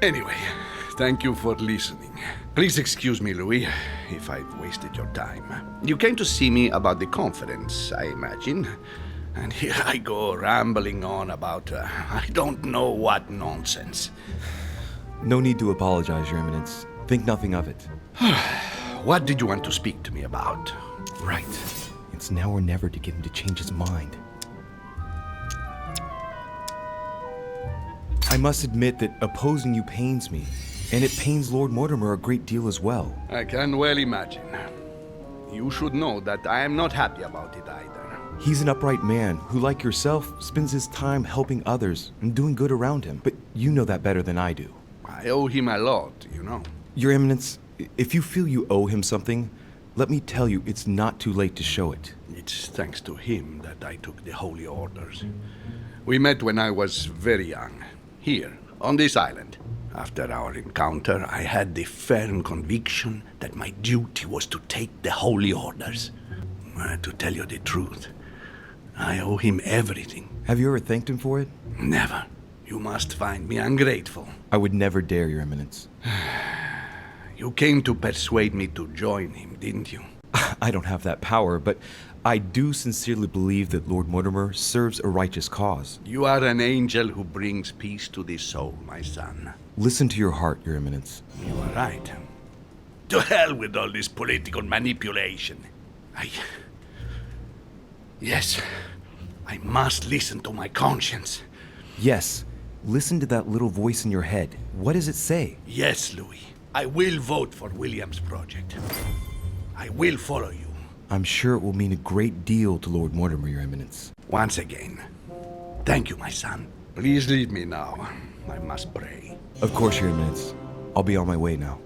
Anyway, thank you for listening. Please excuse me, Louis, if I've wasted your time. You came to see me about the conference, I imagine. And here I go rambling on about I don't know what nonsense.
No need to apologize, Your Eminence. Think nothing of it.
What did you want to speak to me about?
Right. It's now or never to get him to change his mind. I must admit that opposing you pains me, and it pains Lord Mortimer a great deal as well.
I can well imagine. You should know that I am not happy about it either.
He's an upright man who, like yourself, spends his time helping others and doing good around him. But you know that better than I do.
I owe him a lot, you know.
Your Eminence, if you feel you owe him something, let me tell you it's not too late to show it.
It's thanks to him that I took the Holy Orders. We met when I was very young, here, on this island. After our encounter, I had the firm conviction that my duty was to take the Holy Orders. To tell you the truth, I owe him everything.
Have you ever thanked him for it?
Never. You must find me ungrateful.
I would never dare, Your Eminence.
You came to persuade me to join him, didn't you?
I don't have that power, but I do sincerely believe that Lord Mortimer serves a righteous cause.
You are an angel who brings peace to the soul, my son.
Listen to your heart, Your Eminence.
You are right. To hell with all this political manipulation. Yes, I must listen to my conscience.
Yes, listen to that little voice in your head. What does it say?
Yes, Louis. I will vote for William's project. I will follow you.
I'm sure it will mean a great deal to Lord Mortimer, Your Eminence.
Once again, thank you, my son. Please leave me now. I must pray.
Of course, Your Eminence. I'll be on my way now.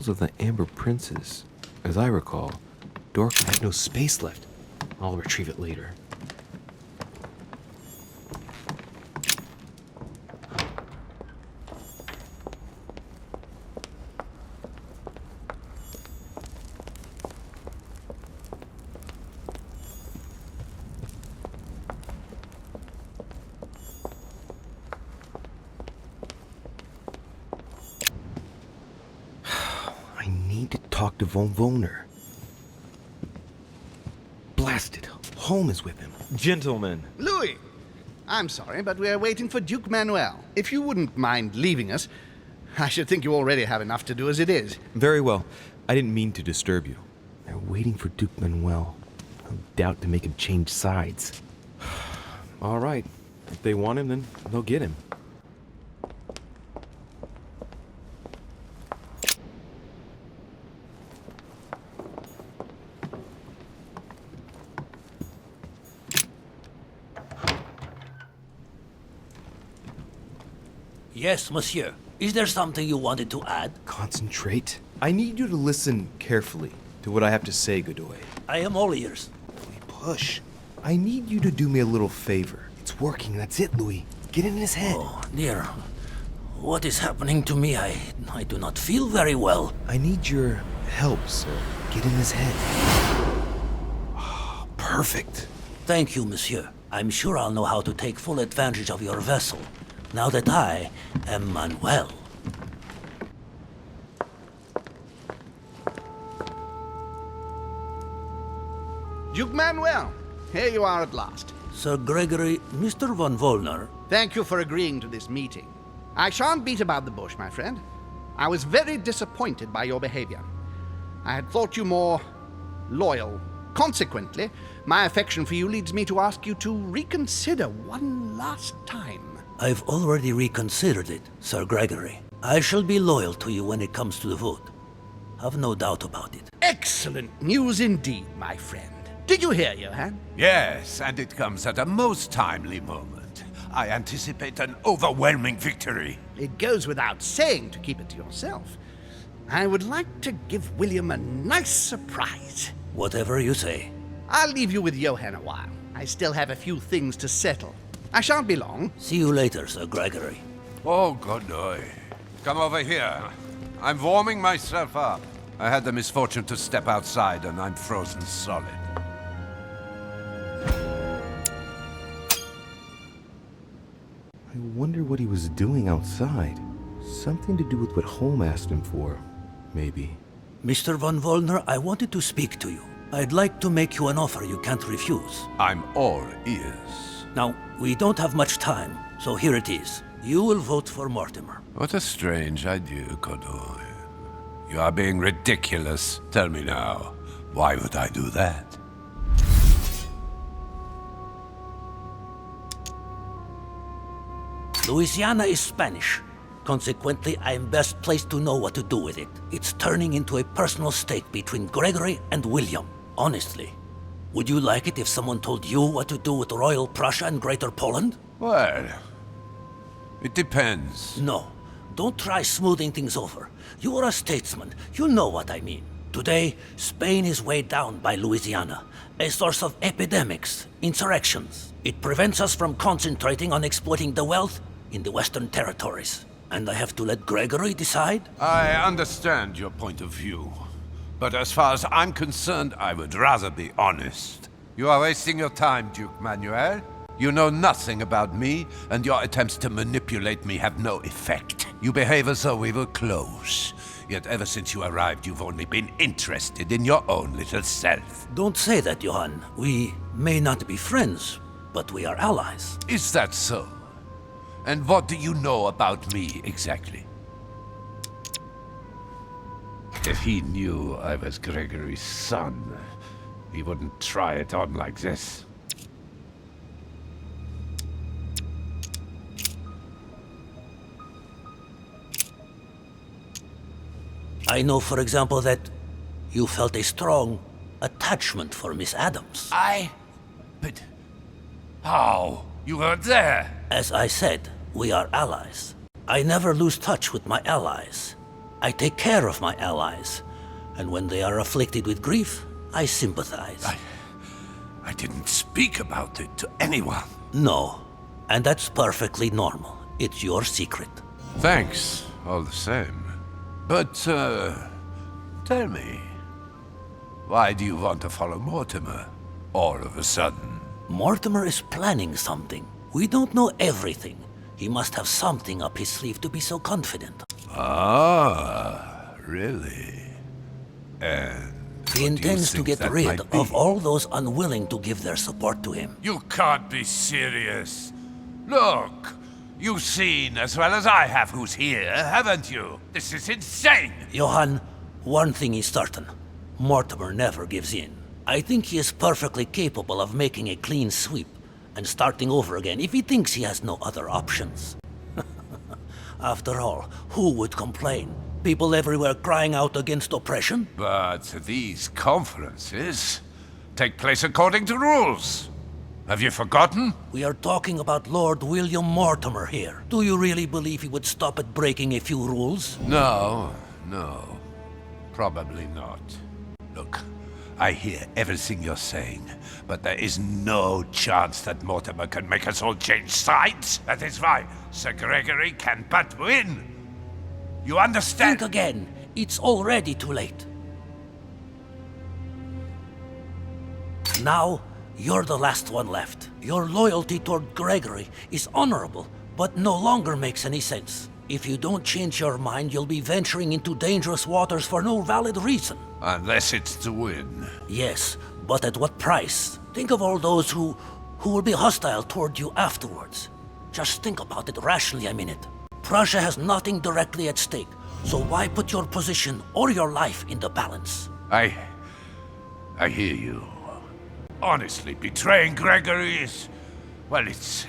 Chronicles of the Amber Princess. As I recall, Dork had no space left. I'll retrieve it later. Talk to Von Wohner. Blast it. Holm is with him.
Gentlemen.
Louis! I'm sorry, but we're waiting for Duke Manuel. If you wouldn't mind leaving us, I should think you already have enough to do as it is.
Very well. I didn't mean to disturb you.
They're waiting for Duke Manuel. No doubt to make him change sides. All right. If they want him, then they'll get him.
Yes, monsieur. Is there something you wanted to add?
Concentrate. I need you to listen carefully to what I have to say, Godoy.
I am all ears.
Louis, push. I need you to do me a little favor. It's working, that's it, Louis. Get in his head.
Oh, dear. What is happening to me? I do not feel very well.
I need your help, sir. Get in his head. Oh, perfect.
Thank you, monsieur. I'm sure I'll know how to take full advantage of your vessel, now that I am Manuel.
Duke Manuel, here you are at last.
Sir Gregory, Mr. von Wollner.
Thank you for agreeing to this meeting. I shan't beat about the bush, my friend. I was very disappointed by your behavior. I had thought you more loyal. Consequently, my affection for you leads me to ask you to reconsider one last time.
I've already reconsidered it, Sir Gregory. I shall be loyal to you when it comes to the vote. Have no doubt about it.
Excellent news indeed, my friend. Did you hear, Johann?
Yes, and it comes at a most timely moment. I anticipate an overwhelming victory.
It goes without saying to keep it to yourself. I would like to give William a nice surprise.
Whatever you say.
I'll leave you with Johann a while. I still have a few things to settle. I shan't be long.
See you later, Sir Gregory.
Oh, Godoy. Come over here. I'm warming myself up. I had the misfortune to step outside and I'm frozen solid.
I wonder what he was doing outside. Something to do with what Holm asked him for, maybe.
Mr. von Wollner, I wanted to speak to you. I'd like to make you an offer you can't refuse.
I'm all ears.
Now, we don't have much time, so here it is. You will vote for Mortimer.
What a strange idea, Godoy. You are being ridiculous. Tell me now, why would I do that?
Louisiana is Spanish. Consequently, I am best placed to know what to do with it. It's turning into a personal stake between Gregory and William. Honestly, would you like it if someone told you what to do with Royal Prussia and Greater Poland?
Well, it depends.
No, don't try smoothing things over. You are a statesman. You know what I mean. Today, Spain is weighed down by Louisiana, a source of epidemics, insurrections. It prevents us from concentrating on exploiting the wealth in the Western territories. And I have to let Gregory decide?
I understand your point of view. But as far as I'm concerned, I would rather be honest. You are wasting your time, Duke Manuel. You know nothing about me, and your attempts to manipulate me have no effect. You behave as though we were close. Yet ever since you arrived, you've only been interested in your own little self.
Don't say that, Johann. We may not be friends, but we are allies.
Is that so? And what do you know about me, exactly? If he knew I was Gregory's son, he wouldn't try it on like this.
I know, for example, that you felt a strong attachment for Miss Adams.
But how? You were there?
As I said, we are allies. I never lose touch with my allies. I take care of my allies. And when they are afflicted with grief, I sympathize.
I didn't speak about it to anyone.
No, and that's perfectly normal. It's your secret.
Thanks, all the same. But, tell me, why do you want to follow Mortimer all of a sudden?
Mortimer is planning something. We don't know everything. He must have something up his sleeve to be so confident.
Ah, really? And
he intends to get rid of all those unwilling to give their support to him.
You can't be serious. Look, you've seen as well as I have who's here, haven't you? This is insane!
Johan, one thing is certain. Mortimer never gives in. I think he is perfectly capable of making a clean sweep and starting over again if he thinks he has no other options. After all, who would complain? People everywhere crying out against oppression?
But these conferences take place according to rules. Have you forgotten?
We are talking about Lord William Mortimer here. Do you really believe he would stop at breaking a few rules?
No, probably not. Look, I hear everything you're saying, but there is no chance that Mortimer can make us all change sides. That is why Sir Gregory can but win. You understand?
Think again. It's already too late. Now, you're the last one left. Your loyalty toward Gregory is honorable, but no longer makes any sense. If you don't change your mind, you'll be venturing into dangerous waters for no valid reason.
Unless it's to win.
Yes, but at what price? Think of all those who will be hostile toward you afterwards. Just think about it rationally a minute. Prussia has nothing directly at stake, so why put your position or your life in the balance?
I hear you. Honestly, betraying Gregory is... well, it's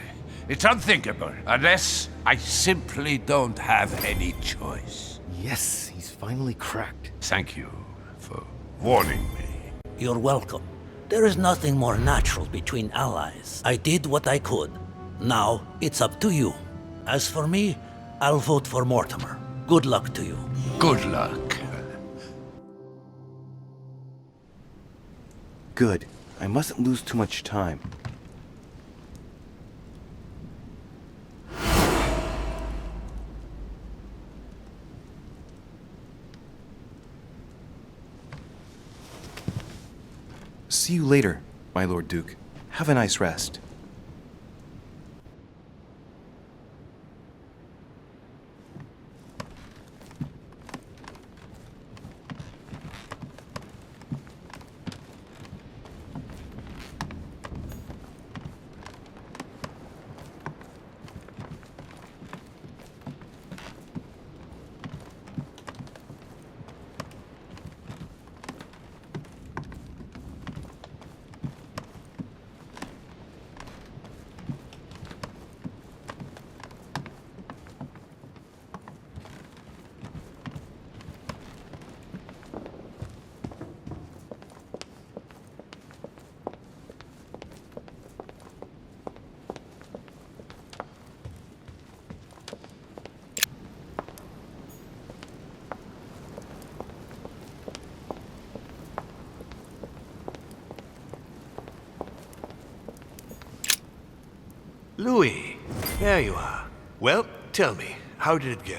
unthinkable, unless I simply don't have any choice.
Yes, he's finally cracked.
Thank you for warning me.
You're welcome. There is nothing more natural between allies. I did what I could. Now, it's up to you. As for me, I'll vote for Mortimer. Good luck to you.
Good luck.
Good. I mustn't lose too much time. See you later, my Lord Duke. Have a nice rest.
Louis, there you are. Well, tell me, how did it go?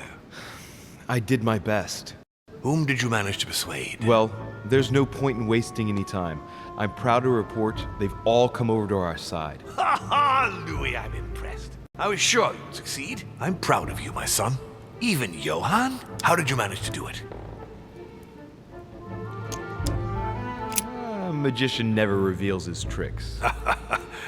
I did my best.
Whom did you manage to persuade?
Well, there's no point in wasting any time. I'm proud to report they've all come over to our side.
Ha ha, Louis, I'm impressed. I was sure you'd succeed. I'm proud of you, my son. Even Johan? How did you manage to do it?
A magician never reveals his tricks.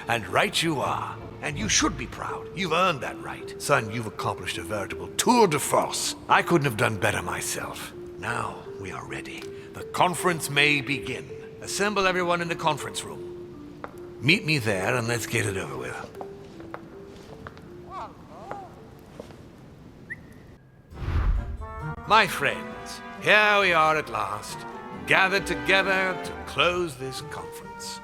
And right you are. And you should be proud. You've earned that right. Son, you've accomplished a veritable tour de force. I couldn't have done better myself. Now we are ready. The conference may begin. Assemble everyone in the conference room. Meet me there and let's get it over with. My friends, here we are at last, gathered together to close this conference.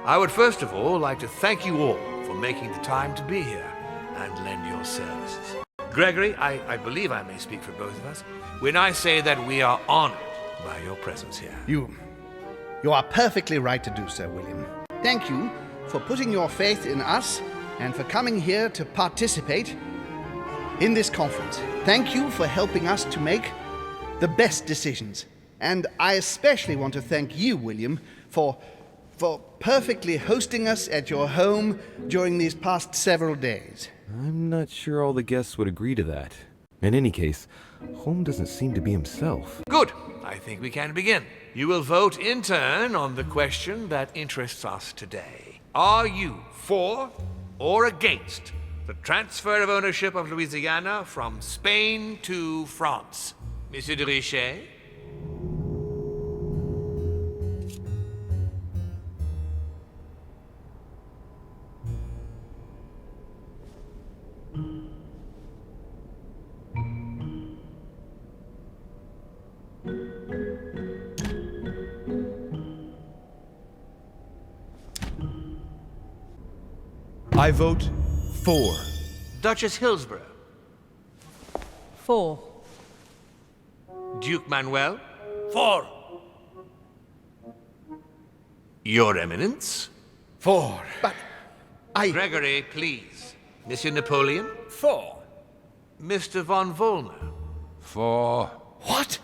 I would first of all like to thank you all for making the time to be here and lend your services. Gregory, I believe I may speak for both of us when I say that we are honored by your presence here.
You are perfectly right to do so, William. Thank you for putting your faith in us and for coming here to participate in this conference. Thank you for helping us to make the best decisions. And I especially want to thank you, William, for perfectly hosting us at your home during these past several days.
I'm not sure all the guests would agree to that. In any case, Holmes doesn't seem to be himself.
Good. I think we can begin. You will vote in turn on the question that interests us today. Are you for or against the transfer of ownership of Louisiana from Spain to France? Monsieur de Richet?
I vote for.
Duchess Hillsborough?
For.
Duke Manuel?
For.
Your Eminence?
For.
But
Gregory, please. Monsieur Napoleon?
For.
Mr. von Volner?
For.
what?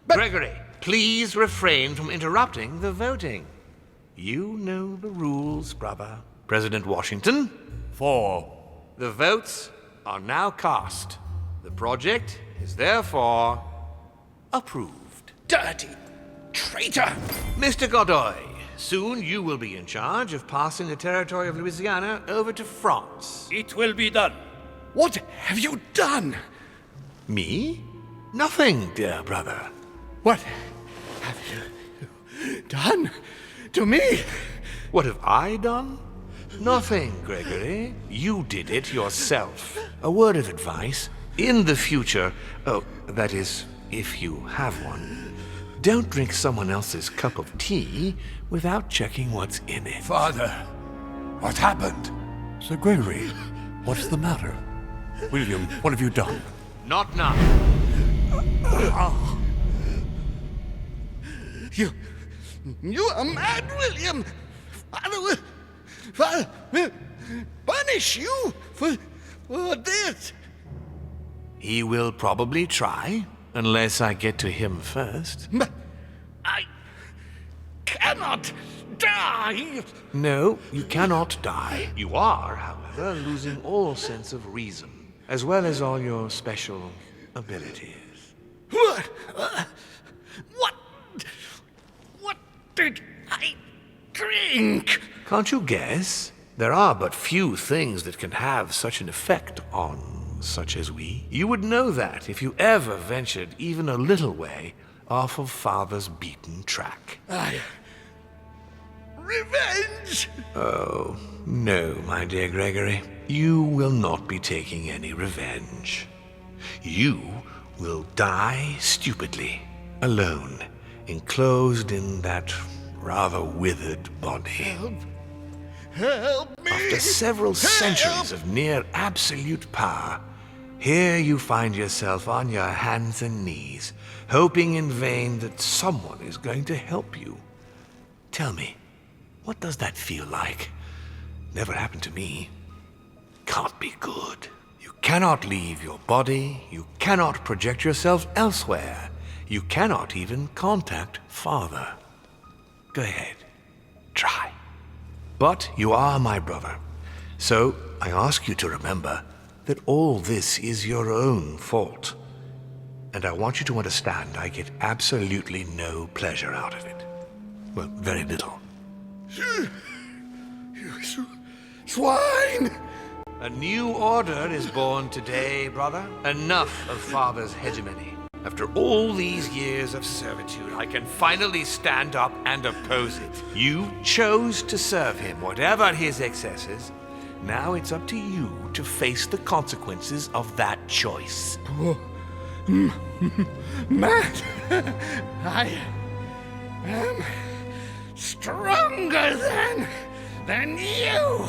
Gregory, please refrain from interrupting the voting. You know the rules, brother. President Washington?
For.
The votes are now cast. The project is therefore approved.
Dirty traitor!
Mr. Godoy, soon you will be in charge of passing the territory of Louisiana over to France.
It will be done.
What have you done?
Me? Nothing, dear brother.
What have you done to me?
What have I done? Nothing, Gregory. You did it yourself. A word of advice. In the future, that is, if you have one, don't drink someone else's cup of tea without checking what's in it.
Father, what happened?
Sir Gregory, what's the matter? William, what have you done?
Not now.
You are mad, William! Father will punish you for this!
He will probably try, unless I get to him first.
But I cannot die!
No, you cannot die. You are, however, losing all sense of reason, as well as all your special abilities.
What did I drink?
Can't you guess? There are but few things that can have such an effect on such as we. You would know that if you ever ventured even a little way off of Father's beaten track.
Revenge!
Oh, no, my dear Gregory. You will not be taking any revenge. You will die stupidly, alone, enclosed in that rather withered body.
Help me!
After several centuries of near absolute power, here you find yourself on your hands and knees, hoping in vain that someone is going to help you. Tell me, what does that feel like? Never happened to me. Can't be good. You cannot leave your body. You cannot project yourself elsewhere. You cannot even contact Father. Go ahead. Try. But you are my brother. So I ask you to remember that all this is your own fault. And I want you to understand I get absolutely no pleasure out of it. Well, very little.
You swine!
A new order is born today, brother. Enough of Father's hegemony. After all these years of servitude, I can finally stand up and oppose it. You chose to serve him, whatever his excesses. Now it's up to you to face the consequences of that choice.
Matt, I am stronger than you.